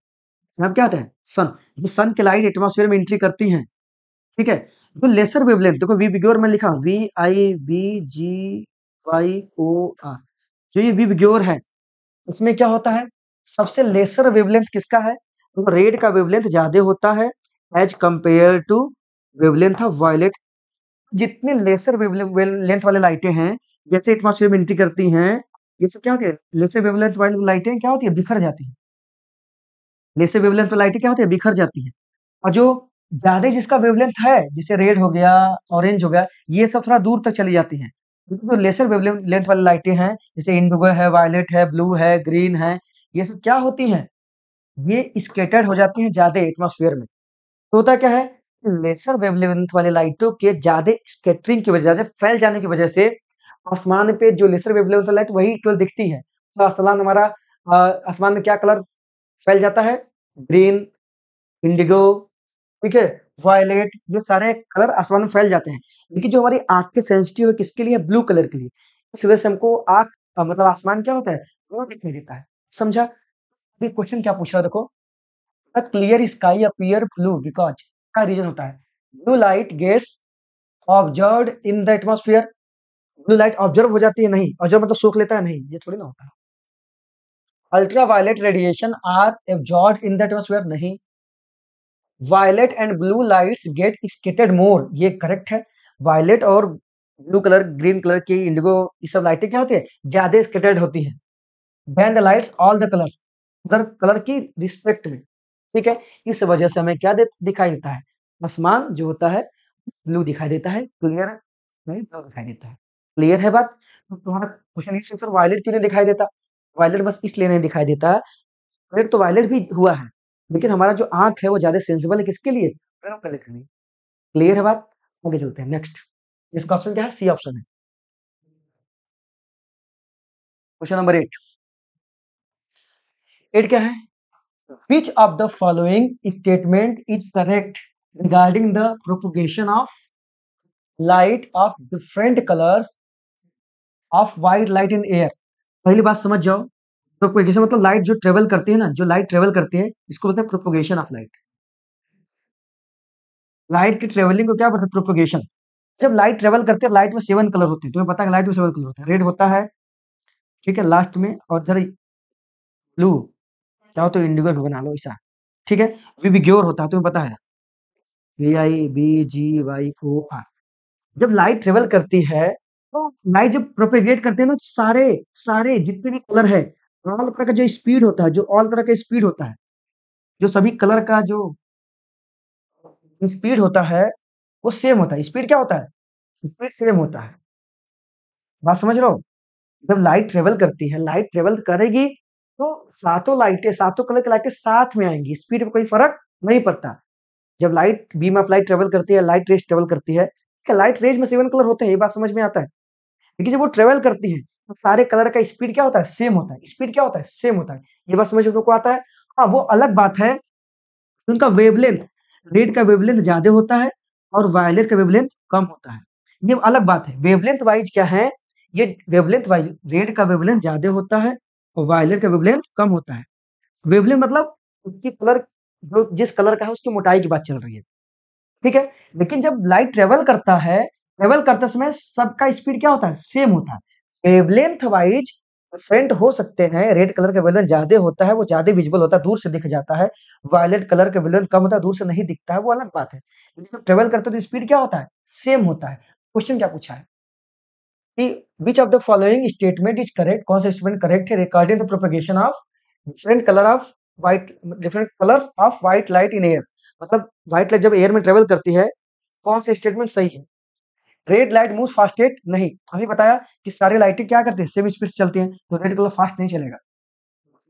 यहाँ पे क्या होता है? सन। जो सन की लाइट एटमॉस्फेयर में एंट्री करती है, ठीक है। जो लेसर वेवलेंथ, देखो वी बिग्योर में लिखा, VIBGYOR, जो ये वी बिग्योर है इसमें क्या होता है? सबसे लेसर वेवलेंथ किसका है? तो रेड का वेवलेंथ ज्यादा होता है as compare to wavelength of violet. जितने लेसर वेवलेंथ वाले लाइटें हैं, जैसे एटमॉस्फेयर में एंट्री करती हैं, ये सब क्या होती है, लेसर वेवलेंथ वाली लाइटें क्या होती है, बिखर जाती है। लेसर वेवलेंथ वाली लाइटें क्या होती है, बिखर जाती है। और जो ज्यादा जिसका वेवलेंथ है, जैसे रेड हो गया, ऑरेंज हो गया, ये सब थोड़ा दूर तक चली जाती हैं। क्योंकि जो लेसर वेवलेंथ वाली लाइटें हैं, जैसे इंडिगो है, वायलेट है, ब्लू है, ग्रीन है, ये सब क्या होती हैं, ये स्कैटर्ड हो जाती हैं ज्यादा एटमॉस्फेयर में। तो होता क्या है, लेसर वेवलेंथ वाली लाइटों के ज्यादा स्कैटरिंग की वजह से, फैल जाने की वजह से, आसमान पे जो लेसर वेवलेंथ वाली लाइट वही केवल दिखती है। तो आसमान हमारा आसमान में क्या कलर फैल जाता है, ग्रीन, इंडिगो, ठीक है, वायलेट, ये सारे कलर आसमान में फैल जाते हैं। लेकिन जो हमारी आँख के सेंसिटिव है किसके लिए, ब्लू कलर के लिए। इस वजह से हमको मतलब आसमान क्या होता है, ब्लू दिखाई देता है। समझा? अभी क्वेश्चन क्या पूछ रहा है देखो, the clear sky appear blue because, क्या रीजन होता है, blue light gets observed in the atmosphere. Blue light observe हो जाती है, नहीं ऑब्जर्व मतलब सोख लेता है, नहीं, ये थोड़ी ना होता है। Ultraviolet radiation are absorbed in the atmosphere, नहीं। Violet and blue lights get scattered more, ये करेक्ट है। वायलेट और ब्लू कलर, ग्रीन कलर की, इंडिगो, ये सब लाइटें क्या होती है, ज्यादा स्कैटर्ड होती हैं than the lights all the colours, उधर कलर की रिस्पेक्ट में। ठीक है, इस वजह से हमें क्या दिखाई देता है, आसमान जो होता है ब्लू दिखाई देता है, क्लियर है, नहीं ब्लू दिखाई देता है। क्लियर है बात? तो तुम्हारा क्वेश्चन ये सर वायलेट क्यों नहीं दिखाई देता, वायलेट बस इसलिए नहीं दिखाई देता, वायलेट तो वायलेट भी हुआ है, लेकिन हमारा जो आंख है वो ज्यादा सेंसिबल है किसके लिए, ब्लू कलर के लिए। क्लियर है बात? आगे चलते हैं नेक्स्ट। इसका ऑप्शन क्या है, सी ऑप्शन है। Question number 8। 8 क्या है, which of the following statement is correct regarding the propagation of light of different colours of white light in air. पहली बात समझ जाओ, प्रोपोगेशन मतलब लाइट जो ट्रेवल करती है ना, जो लाइट ट्रेवल करती है इसको बोलते हैं प्रोपोगेशन ऑफ लाइट। लाइट की ट्रेवलिंग को क्या बोलते हैं, प्रोपोगेशन। जब लाइट ट्रेवल करती है, लाइट में 7 कलर होते हैं, तुम्हें पता है लाइट में 7 कलर होता है, रेड होता है, ठीक है, लास्ट में, और जरा ब्लू, चाहो तो इंडिगो भी बना लो ऐसा, ठीक है, विबग्योर होता है, तुम्हें पता है, VIBGYOR। जब लाइट ट्रेवल करती है, तो लाइट जब प्रोपेगेट करते हैं ना, सारे सारे जितने भी कलर है, ऑल कलर का जो स्पीड होता है, जो ऑल कलर का स्पीड होता है, जो सभी कलर का जो स्पीड होता है, वो सेम होता है। स्पीड क्या होता है, स्पीड सेम होता है। बात समझ रहे हो? जब लाइट ट्रेवल करती है, लाइट ट्रेवल करेगी, तो सातों लाइटें, सातों कलर की लाइटें साथ में आएंगी, स्पीड में कोई फर्क नहीं पड़ता। जब light beam of light travel करती है, लाइट रेज ट्रेवल करती है, क्या लाइट रेज में 7 कलर होते हैं, ये बात समझ में आता है। लेकिन जब वो ट्रेवल करती है, तो सारे कलर का स्पीड क्या होता है, सेम होता है। स्पीड क्या होता है, सेम होता है। ये बात समझ में तुमको आता है? हाँ, वो अलग बात है, उनका वेवलेंथ, रेड का वेवलेंथ ज्यादा होता है और वायलेट का वेवलेंथ कम होता है। ये अलग बात है। वेवलेंथ वाइज क्या है, ये वेवलेंथ वाइज रेड का वेवलेंथ ज्यादा होता है और वायलेट का वेवलेंथ कम होता है। वेवलेंथ मतलब उसकी कलर, जो जिस कलर का है उसकी मोटाई की बात चल रही है, ठीक है। लेकिन जब लाइट ट्रेवल करता है, ट्रेवल करते समय सबका स्पीड क्या होता है, सेम होता है। वेवलेंथ वाइज डिफरेंट हो सकते हैं, रेड कलर का वेवलेंथ ज्यादा होता है, वो ज्यादा विजिबल होता है, दूर से दिख जाता है। वायलेट कलर का वेवलेंथ कम होता है, दूर से नहीं दिखता है, वो अलग बात है। लेकिन जब ट्रेवल करते हैं तो स्पीड क्या होता है, सेम होता है। क्वेश्चन क्या पूछा है कि विच of the following statement is correct, कौन सा स्टेटमेंट करेक्ट है regarding the propagation of different colour of white, different colours of white light in air. मतलब व्हाइट लाइट जब एयर में ट्रेवल करती है, कौन सा स्टेटमेंट सही है। रेड लाइट मूव फास्टेस्ट, नहीं, अभी बताया कि सारी लाइटें क्या करती है, सेम स्पीड से चलती हैं, तो रेड कलर फास्ट नहीं चलेगा।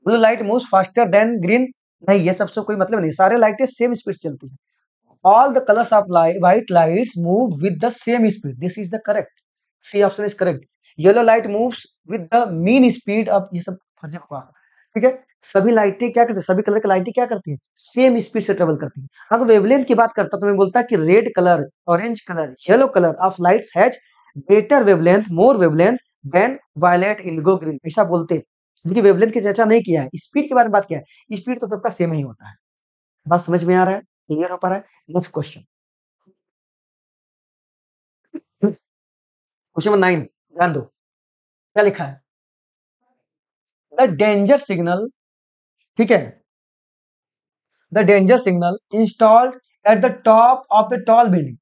Blue light move faster than green, नहीं, ये सबसे कोई मतलब नहीं, सारे लाइटें सेम स्पीड से चलती हैं। All the colours of light white lights move with the same speed, this is the correct, C option is correct. Yellow light moves with the mean speed of, ये सब फर्जी बकवास, ठीक है। सभी लाइटें क्या करती है, सभी कलर की लाइटें क्या करती हैं, सेम स्पीड से ट्रेवल करती हैं। अगर वेवलेंथ की बात करता तो मैं बोलता कि red colour, orange colour, yellow colour of lights has greater wavelength, more wavelength than violet, indigo, green, ऐसा बोलते। लेकिन वेवलेंथ की चर्चा नहीं किया है, स्पीड के बारे में बात किया है। स्पीड तो सबका सेम ही होता है। बात समझ में आ रहा है, क्लियर हो पा रहा है? नेक्स्ट क्वेश्चन, क्वेश्चन नंबर 9, ध्यान दो क्या लिखा है, द डेंजर सिग्नल, ठीक है, the danger signal installed at the top of the tall building.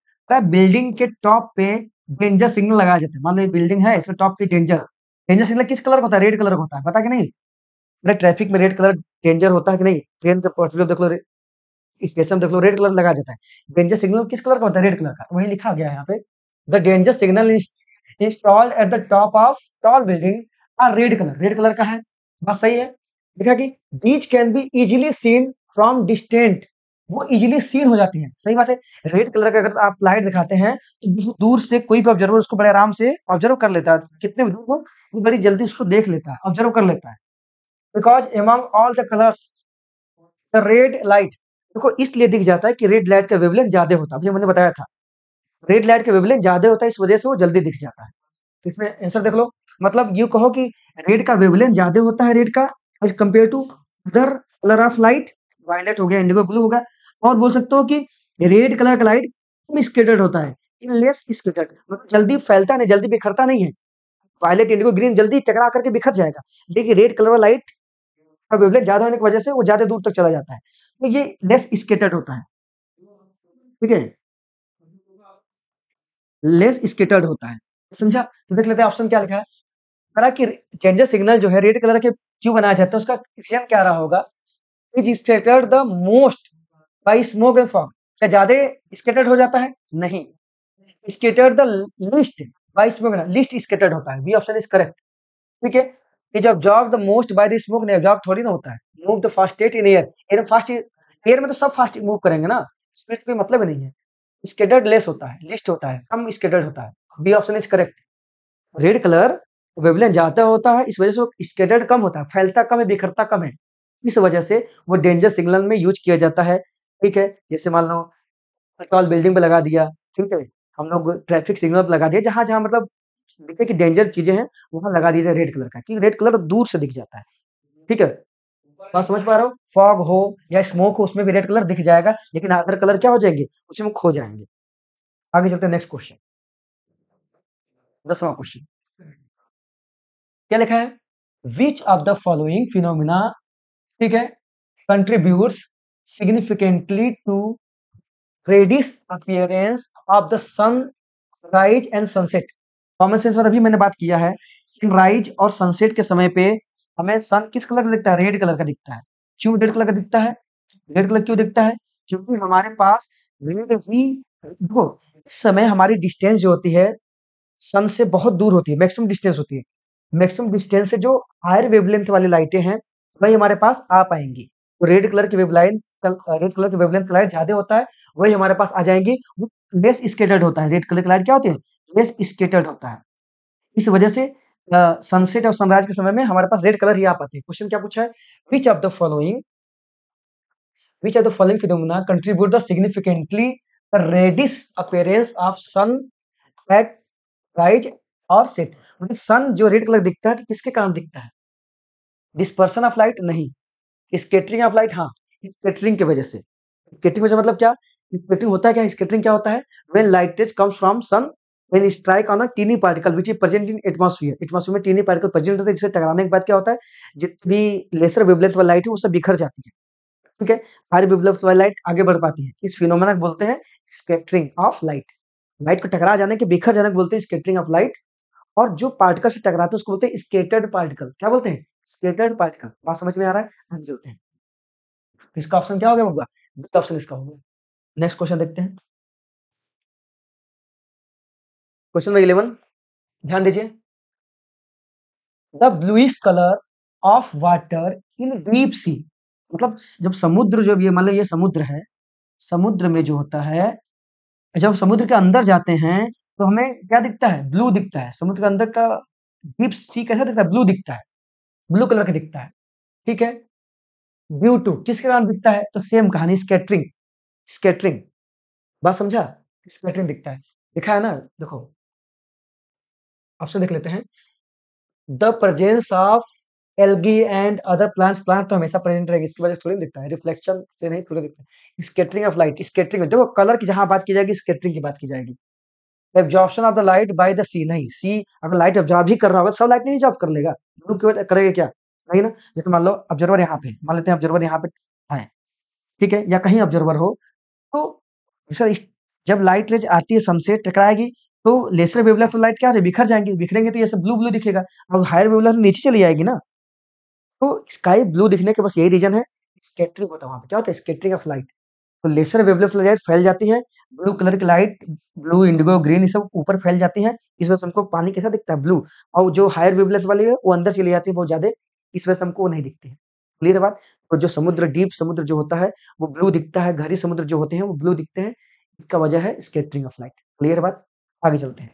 Building के टॉप पे डेंजर सिग्नल लगाया जाता है। मान लो ये बिल्डिंग है, इसके टॉप पे डेंजर, डेंजर सिग्नल किस कलर का होता है? रेड कलर का होता है, पता कि नहीं? अरे ट्रैफिक में रेड कलर डेंजर होता है कि नहीं? ट्रेन के पोर्टफोलियो देख लो, स्टेशन देख लो, रेड कलर लगा जाता है। डेंजर सिग्नल किस कलर का होता है? रेड कलर का। तो वही लिखा गया है यहाँ पे, the danger signal installed at the top of tall building are red colour. Red colour का है, बात सही है। लिखा कि these can be easily seen from distant, वो इजीली सीन हो जाती है, सही बात है। रेड कलर का अगर आप लाइट दिखाते हैं तो बहुत दूर से कोई भी ऑब्जर्वर उसको बड़े आराम से ऑब्जर्व कर लेता है, कितने भी दूर हो वो बड़ी जल्दी उसको देख लेता है, ऑब्जर्व कर लेता है। Because among all the colours the red light, देखो इसलिए दिख जाता है कि रेड लाइट का वेवलेंथ ज्यादा होता है, अभी मैंने बताया था रेड लाइट का वेवलेंथ ज्यादा होता है, इस वजह से वो जल्दी दिख जाता है। तो इसमें आंसर देख लो, मतलब यू कहो कि रेड का वेवलेंथ ज्यादा होता है, रेड का as compare to other colour of light, violet हो गया, इंडिगो ब्लू होगा। और बोल सकते हो कि रेड कलर का लाइट कम स्कैटर्ड होता है, इन लेस स्कैटर्ड, मतलब जल्दी फैलता नहीं, जल्दी बिखरता नहीं है। वायलेट, इंडिगो, ग्रीन जल्दी टकरा करके बिखर जाएगा, लेकिन रेड कलर वाला लाइट का वेवलेंथ ज्यादा होने की वजह से वो ज्यादा दूर तक चला जाता है, तो ये लेस स्कैटर्ड होता है, ठीक है, लेस स्कैटर्ड होता है, समझा? तो देख लेते हैं ऑप्शन क्या लिखा है। करा कि चेंजर सिग्नल जो है रेड कलर के क्यों बनाया जाता है, उसका रीजन क्या रहा होगा? Is scattered the most by smoke and fog, क्या ज्यादा स्कैटर्ड हो जाता है? नहीं। Scattered the least by smoke, least scattered होता है, बी ऑप्शन इज करेक्ट, ठीक है। Is absorb the most by the smoke, नहीं ऑब्जॉर्व थोड़ी ना होता है। Move the fastest in air, air fast, air में तो सब फास्ट मूव करेंगे ना, स्पीड से कोई मतलब ही नहीं है। स्कैटर्ड लेस होता है, लिस्ट होता है, कम स्कैटर्ड होता है, B option is correct. Red colour wavelength ज्यादा होता है, इस वजह से वो स्कैटर्ड कम होता है, फैलता कम है, बिखरता कम है, इस वजह से वो डेंजर सिग्नल में यूज किया जाता है, ठीक है। जैसे मान लो टॉल बिल्डिंग पे लगा दिया, ठीक है, हम लोग ट्रैफिक सिग्नल पे लगा दिया, जहां जहां मतलब दिखे कि डेंजर चीजें हैं वहां लगा दिया रेड कलर का, क्योंकि रेड कलर दूर से दिख जाता है, ठीक है। बात समझ पा रहे हो? फॉग हो या स्मोक हो उसमें भी रेड कलर दिख जाएगा, लेकिन अदर कलर क्या हो जाएंगे, उसमें खो जाएंगे। आगे चलते हैं नेक्स्ट क्वेश्चन, 10वां क्वेश्चन क्या लिखा है? Which of the following phenomena, ठीक है, contributes significantly to reddish appearance of the sun rise and sunset. Common sense में अभी मैंने बात किया है, सनराइज और सनसेट के समय पे हमें सन किस कलर का दिखता है? रेड कलर का दिखता है। क्यों रेड कलर का दिखता है? रेड कलर क्यों दिखता है? क्योंकि हमारे पास रेड ही, देखो इस समय हमारी डिस्टेंस जो होती है सन से बहुत दूर होती है, मैक्सिमम डिस्टेंस होती है, मैक्सिमम डिस्टेंस से जो हायर वेवलेंथ वाली लाइटें हैं वही हमारे पास आ पाएंगी। तो रेड कलर की वेवलाइन, रेड कलर की वेवलेंथ लाइट ज्यादा होता है, वही हमारे पास आ जाएंगी। वो लेस स्कैटर्ड होता है, रेड कलर की लाइट क्या होती है? लेस स्कैटर्ड होता है, इस वजह से सनसेट और सनराइज के समय में हमारे पास रेड कलर ही आ पाते हैं। क्वेश्चन क्या पूछा है? Which of the following, which of the following phenomena contribute the significantly reddish appearance of sun at rise और सेट, मतलब सन जो रेड कलर दिखता है तो किसके कारण दिखता है? डिस्पर्सन ऑफ लाइट नहीं, स्कैटरिंग ऑफ लाइट हाँ, स्कैटरिंग की वजह से। स्कैटरिंग वजह मतलब क्या? स्कैटरिंग होता है क्या? स्कैटरिंग क्या होता है? When light rays comes from sun when strike on a tiny particle which is present in atmosphere, atmosphere में टीनी पार्टिकल प्रेजेंट होता है, जिससे टकराने के बाद क्या होता है, जितनी भी लेसर वेवलेंथ वाली लाइट है वो सब बिखर जाती है, ठीक है। हाई वेवलेंथ वाली लाइट आगे बढ़ पाती है, इस फिनोमेना को बोलते हैं स्कैटरिंग ऑफ लाइट। लाइट को टकरा जाने के, बिखर जाने को बोलते हैं स्कैटरिंग ऑफ लाइट। और जो पार्टिकल से टकराते हैं उसको बोलते हैं स्कैटर्ड पार्टिकल। क्या बोलते हैं? Scattered particle. बात समझ में आ रहा है? आगे चलते हैं, इसका ऑप्शन क्या हो गया होगा? बी ऑप्शन इसका होगा। नेक्स्ट क्वेश्चन देखते हैं, क्वेश्चन नंबर 11, ध्यान दीजिए। The bluish colour of water in deep sea, मतलब जब समुद्र, जो ये मान लो ये समुद्र है, समुद्र में जो होता है, जब समुद्र के अंदर जाते हैं तो हमें क्या दिखता है? ब्लू दिखता है। समुद्र के अंदर का डीप सी कैसा दिखता है? ब्लू दिखता है, ब्लू कलर का दिखता है, ठीक है। ड्यू टू किसके कारण दिखता है? तो सेम कहानी, स्कैटरिंग, स्कैटरिंग। बात समझा? स्कैटरिंग दिखता है, लिखा है ना, देखो ऑप्शन देख लेते हैं। The presence of algae and other plants, plant तो हमेशा प्रेजेंट रहेगी, इसकी वजह से थोड़ी दिखता है, रिफ्लेक्शन से नहीं थोड़ी दिखता है। स्कैटरिंग ऑफ लाइट, स्कैटरिंग में देखो कलर की जहां बात की जाएगी स्कैटरिंग की बात की जाएगी। Absorption of the light by the sea, नहीं सी अगर लाइट ऑब्जॉर्ब ही कर रहा होगा तो सब लाइट नहीं ऑब्जॉर्ब कर लेगा, ब्लू करेगा क्या? नहीं ना। जैसे मान लो ऑब्जर्वर यहाँ पे, मान लेते हैं ऑब्जर्वर यहाँ पे है, ठीक है, या कहीं ऑब्जर्वर हो, तो सर जब लाइट रेज आती है सन से टकराएगी तो लेसर वेवलेंथ ऑफ लाइट क्या है, बिखर जाएंगे, बिखरेंगे तो ये सब ब्लू ब्लू दिखेगा, और हायर वेवलेंथ नीचे चली जाएगी ना, तो स्काई ब्लू दिखने के बस यही रीजन है, स्कैटरिंग होता है वहां पे, क्या होता है, स्कैटरिंग ऑफ लाइट। तो लेसर वेवलेंथ लाइट फैल जाती है, ब्लू कलर की लाइट, ब्लू, इंडिगो, ग्रीन, ये सब ऊपर फैल जाती है, इस वजह से हमको पानी कैसा दिखता है, ब्लू। और जो हायर वेवलेंथ वाली है वो अंदर चली जाती है बहुत ज्यादा, इस वजह से हमको वो नहीं दिखती है। क्लियर बात। तो जो समुद्र, डीप समुद्र जो होता है वो ब्लू दिखता है, गहरी समुद्र जो होते हैं वो ब्लू दिखते हैं, इसका वजह है स्कैटरिंग ऑफ लाइट। क्लियर बात। आगे चलते हैं।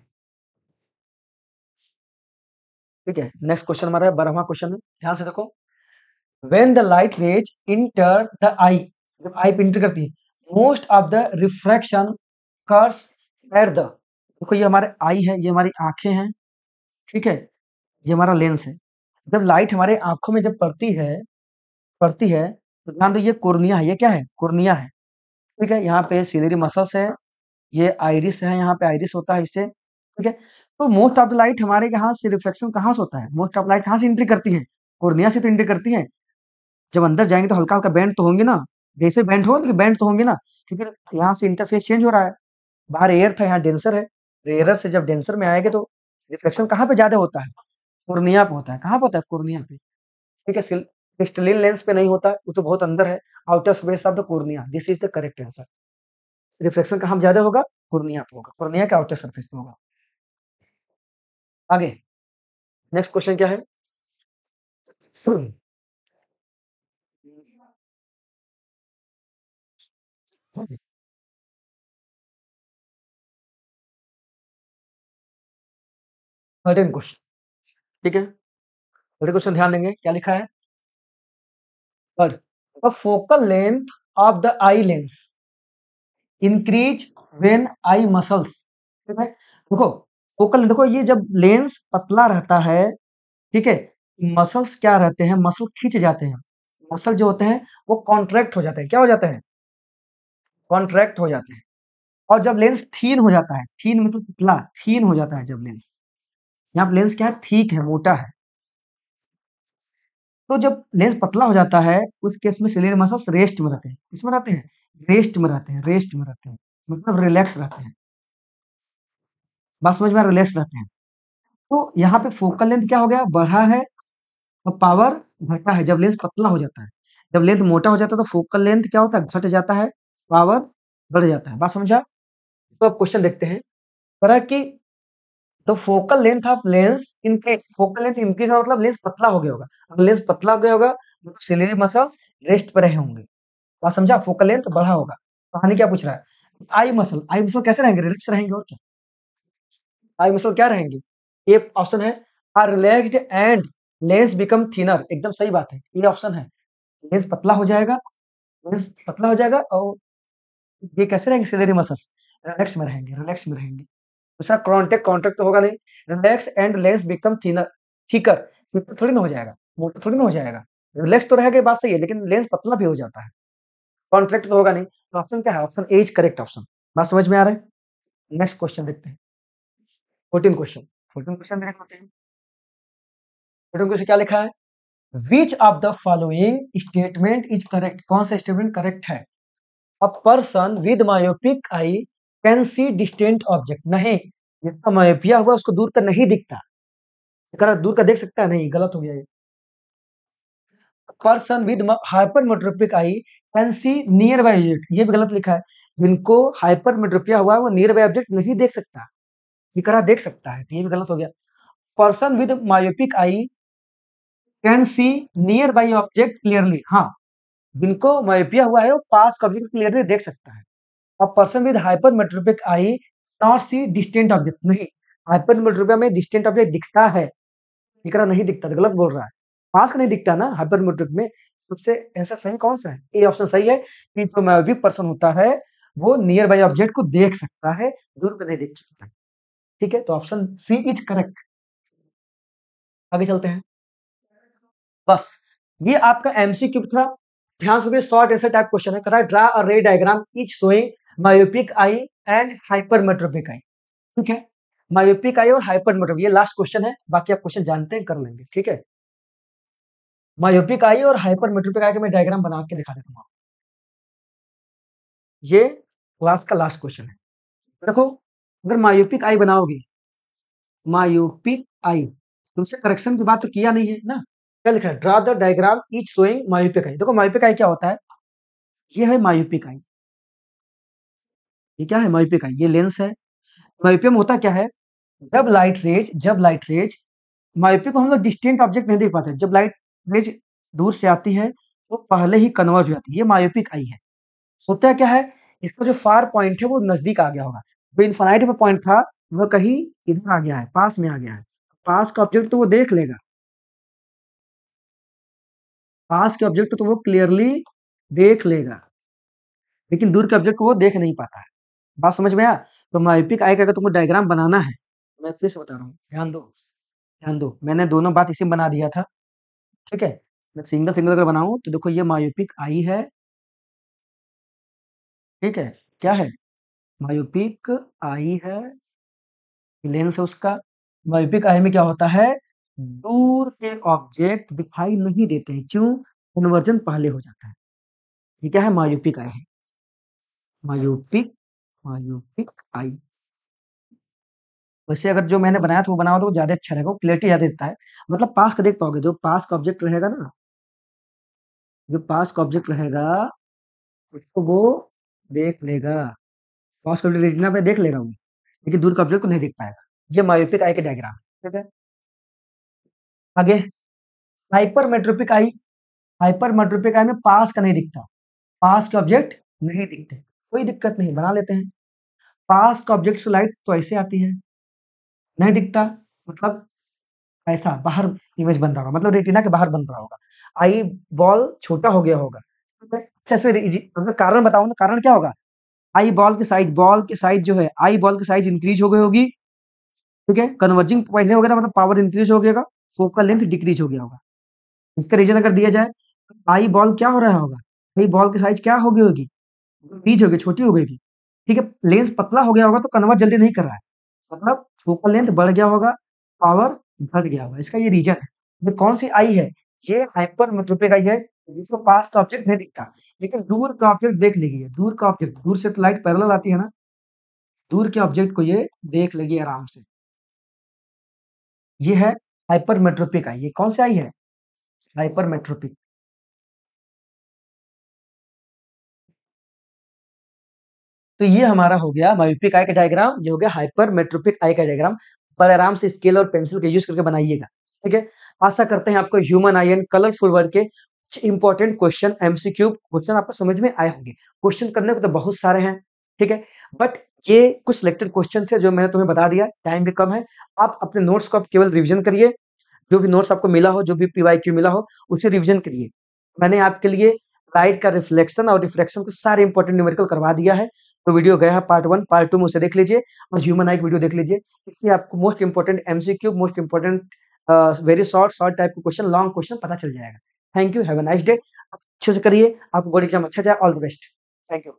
ठीक है, नेक्स्ट क्वेश्चन हमारा 12वां क्वेश्चन है, ध्यान से देखो। When the light rays enter the eye, जब आई पे इंटर करती है, most of the refraction occurs at the, देखो ये हमारे आई है, ये हमारी आंखें हैं, ठीक है, ये हमारा लेंस है। जब लाइट हमारे आंखों में जब पड़ती है तो ध्यान दो, ये कोर्निया है, ये क्या है, कोर्निया है, ठीक है, यहाँ पे सिलेरी मसल्स है, ये आइरिस है, यहाँ पे आइरिस होता है इससे, ठीक है। तो मोस्ट ऑफ द लाइट हमारे यहाँ से रिफ्लेक्शन कहाँ से होता है, मोस्ट ऑफ लाइट कहाँ से एंट्री करती है, कोर्निया से तो एंट्री करती है। जब अंदर जाएंगे तो हल्का हल्का बैंड तो होंगे ना, जैसे बैंड हो लेकिन बैंड तो होंगे ना, क्योंकि यहाँ से इंटरफेस चेंज हो रहा है, बाहर एयर था, यहाँ डेंसर है, एयर से जब डेंसर में आएंगे तो रिफ्लेक्शन कहाँ पे ज्यादा होता है, कोर्निया पे होता है, कहाँ पे होता है, कोर्निया पे, ठीक है। क्रिस्टलिन लेंस पे नहीं होता, वो तो बहुत अंदर है, outer space of the cornea, this is the correct answer. Reflection कहाँ ज्यादा होगा, कोर्निया पे होगा, कोर्निया के आउटर सरफेस पे होगा। आगे नेक्स्ट क्वेश्चन क्या है, 13 क्वेश्चन, ठीक है, 13 क्वेश्चन ध्यान देंगे, क्या लिखा है, पर the focal length of the eye lens increase when eye muscles, ठीक है। देखो फोकल, देखो ये जब लेंस पतला रहता है, ठीक है, मसल्स क्या रहते हैं, मसल खींच जाते हैं, मसल जो होते हैं वो कॉन्ट्रैक्ट हो जाते हैं, क्या हो जाते हैं, कॉन्ट्रैक्ट हो जाते हैं। और जब लेंस थीन हो जाता है, थीन मतलब पतला, थीन हो जाता है जब लेंस, यहाँ पे लेंस क्या है, ठीक है, मोटा है, तो जब लेंस पतला हो जाता है उस केस में सिलियरी मसल्स रेस्ट में रहते हैं, किसमें रहते हैं, रेस्ट में रहते हैं, रेस्ट में रहते हैं, मतलब रिलैक्स रहते हैं, बात समझ में आ, रिलैक्स रहते हैं। तो यहाँ पे फोकल लेंथ क्या हो गया, बढ़ा है, और पावर घटा है जब लेंस पतला हो जाता है, जब लेंथ मोटा हो जाता है तो फोकल लेंथ क्या होता है, घट जाता है, पावर बढ़ जाता है, बात समझा। तो अब क्वेश्चन देखते हैं, पर कि तो focal length of lens increase, focal length increase का मतलब लेंस पतला हो गया होगा, अगर लेंस पतला हो गया होगा तो सिलियरी मसल्स रेस्ट पर रहे होंगे, बात समझा, फोकल लेंथ बढ़ा होगा। कहानी क्या पूछ रहा है, आई मसल, आई मसल कैसे रहेंगे, रिलैक्स रहेंगे, और क्या, आई मसल क्या रहेंगे, ये ऑप्शन है, are relaxed and lens become thinner, एकदम सही बात है, ये ऑप्शन है, लेंस पतला हो जाएगा, लेंस पतला हो जाएगा, और ये कैसे रहेंगे, सिलेरी मसल्स रिलैक्स में रहेंगे, रिलैक्स में रहेंगे। दूसरा कॉन्टेक्ट, कॉन्टेक्ट तो होगा नहीं, relax and lens become thinner, thicker, thicker थोड़ी ना हो जाएगा, मोटा थोड़ी ना हो जाएगा, रिलैक्स तो रहेगा, ये बात सही है, लेकिन लेंस पतला भी हो जाता है, कॉन्ट्रैक्ट तो होगा नहीं, तो ऑप्शन क्या है, option A is correct option. बात समझ में आ रहा है। नेक्स्ट क्वेश्चन देखते हैं, 14 क्वेश्चन, 14 क्वेश्चन देख लेते हैं। 14 क्वेश्चन क्या लिखा है, which of the following statement is correct, कौन सा स्टेटमेंट करेक्ट है, a person with myopic I can see distant object, नहीं, जिसका मायोपिया हुआ उसको दूर का नहीं दिखता, करा दूर का देख सकता है, नहीं, गलत हो गया ये। Person with hypermetropic I can see near by object, ये भी गलत लिखा है, जिनको हाइपरमेट्रोपिया हुआ है वो नियर बाय ऑब्जेक्ट नहीं देख सकता, ये करा देख सकता है, तो ये भी गलत हो गया। Person with myopic I can see near by object clearly, हाँ, जिनको मायोपिया हुआ है वो पास का ऑब्जेक्ट क्लियरली देख सकता है। और person with hypermetropic I not see distant object, नहीं, हाइपरमेट्रोपिया में डिस्टेंट ऑब्जेक्ट दिखता है, दिख नहीं दिखता, तो गलत बोल रहा है, पास का नहीं दिखता ना हाइपरमेट्रिक में। सबसे आंसर सही कौन सा है, ए ऑप्शन सही है, कि जो मायोपिक पर्सन होता है वो नियर बाय ऑब्जेक्ट को देख सकता है, दूर का नहीं देख सकता, ठीक है, तो ऑप्शन सी इज करेक्ट। आगे चलते हैं, बस ये आपका एमसीक्यू था, ध्यान से, शॉर्ट आंसर टाइप क्वेश्चन है, करा draw a ray diagram each showing myopic eye and hypermetropic eye, ठीक है, मायोपिक आई और हाइपरमेट्रोपिक, ये लास्ट क्वेश्चन है, बाकी आप क्वेश्चन जानते हैं, कर लेंगे, ठीक है। मायोपिक आई और हाइपरमेट्रोपिक आई का मैं डायग्राम बना के दिखा देता हूँ, ये क्लास का लास्ट क्वेश्चन है, देखो, अगर मायोपिक आई बनाओगे, मायोपिक आई, तुमसे करेक्शन की बात तो किया नहीं है ना। क्या लिखा है? Draw the diagram each showing myopic आई। देखो मायोपिक आई क्या होता है, ये है मायोपिक आई। ये क्या है? मायोपिक आई, ये लेंस है। मायोपियम होता क्या है, जब लाइट रेज मायोपिक को हम लोग डिस्टेंट ऑब्जेक्ट नहीं देख पाते, जब लाइट रेज दूर से आती है तो पहले ही कन्वर्ज हो जाती है, ये मायोपिक आई है। होता क्या है, इसका जो फार पॉइंट है वो नजदीक आ गया होगा, जो इन्फानाइट पे पॉइंट था वो कहीं इधर आ गया है, पास में आ गया है। पास का ऑब्जेक्ट तो वो देख लेगा, पास के ऑब्जेक्ट तो वो क्लियरली देख लेगा, लेकिन दूर के ऑब्जेक्ट को वो देख नहीं पाता है। बात समझ में आया? तो मायोपिक आई का अगर तुमको डायग्राम बनाना है, मैं फिर से बता रहा हूँ, ध्यान दो, मैंने दोनों बात इसी में बना दिया था, ठीक है। मैं सिंगल सिंगल अगर बनाऊं तो देखो ये मायोपिक आई है, ठीक है, क्या है, मायोपिक आई है, लेंस है उसका। मायोपिक आई में क्या होता है, दूर के ऑब्जेक्ट दिखाई नहीं देते हैं, क्यों? कन्वर्जन पहले हो जाता है। ये क्या है? मायोपिक आई है, मायोपिक, मायोपिक आई। वैसे अगर जो मैंने बनाया था वो बनाओ तो वो ज्यादा अच्छा रहेगा, वो क्लियरिटी ज्यादा देता है, मतलब पास का देख पाओगे, जो पास का ऑब्जेक्ट रहेगा ना, जो पास का ऑब्जेक्ट रहेगा उसको वो देख लेगा, पास का रेटिना पे देख लेगा वो, लेकिन दूर का ऑब्जेक्ट को नहीं देख पाएगा। ये मायोपिक आई का डायग्राम, ठीक है। आगे हाइपरमेट्रोपिक आई, हाइपरमेट्रोपिक आई में पास का नहीं दिखता, पास के ऑब्जेक्ट नहीं दिखते, कोई दिक्कत नहीं, बना लेते हैं। पास का ऑब्जेक्ट से लाइट तो ऐसे आती है, नहीं दिखता, मतलब ऐसा बाहर इमेज बन रहा होगा, मतलब रेटिना के बाहर बन रहा होगा, आई बॉल छोटा हो गया होगा, ठीक है। अच्छा इसमें अगर कारण बताऊं ना, कारण क्या होगा, आई बॉल की साइज जो है, आई बॉल की साइज इंक्रीज हो गई होगी, ठीक है, कन्वर्जिंग पहले हो गया मतलब पावर इंक्रीज हो गया, फोकल लेंथ डिक्रीज हो गया होगा। इसका रीजन अगर दिया जाए, आई बॉल क्या हो रहा होगा, आई बॉल की साइज क्या हो गई होगी, इंक्रीज होगी, छोटी हो गई होगी, ठीक है। लेंस पतला हो गया होगा तो कन्वर्ट जल्दी नहीं कर रहा है, मतलब फोकल लेंथ बढ़ गया होगा, पावर घट गया होगा, इसका ये रीजन है। ये कौन सी आई है, ये हाइपरमेट्रोपिक आई है, जिसको पास का ऑब्जेक्ट नहीं दिखता, लेकिन दूर का ऑब्जेक्ट देख लेगी, दूर का ऑब्जेक्ट, दूर से तो लाइट पैरेलल आती है ना, दूर के ऑब्जेक्ट को ये देख लेगी आराम से। ये है हाइपरमेट्रोपिक आई। ये कौन सी आई है, हाइपरमेट्रोपिक। तो ये हमारा हो गया मायोपिक आई का डायग्राम, ये हो गया हाइपरमेट्रोपिक आई का डायग्राम। पर आराम से स्केल और पेंसिल का यूज करके बनाइएगा, ठीक है। आशा करते हैं आपको human I and colourful word के कुछ इंपॉर्टेंट क्वेश्चन, एमसीक्यू क्वेश्चन आपको समझ में आए होंगे। क्वेश्चन करने को तो बहुत सारे हैं, ठीक है, बट ये कुछ सिलेक्टेड क्वेश्चन थे जो मैंने तुम्हें बता दिया, टाइम भी कम है। आप अपने नोट्स को आप केवल रिविजन करिए, जो भी नोट्स आपको मिला हो, जो भी पीवाईक्यू मिला हो, उसे रिवीजन करिए। मैंने आपके लिए लाइट का रिफ्लेक्शन और रिफ्रैक्शन को सारे इंपॉर्टेंट न्यूमेरिकल करवा दिया है। तो वीडियो गया है पार्ट 1, पार्ट 2 में उसे देख लीजिए, और ह्यूमन आई की वीडियो देख लीजिए। इससे आपको most important MCQ, most important very short short type के क्वेश्चन, लॉन्ग क्वेश्चन पता चल जाएगा। Thank you, have a nice day. अच्छे से करिए, आपको बोर्ड एग्जाम अच्छा जाए, all the best. Thank you.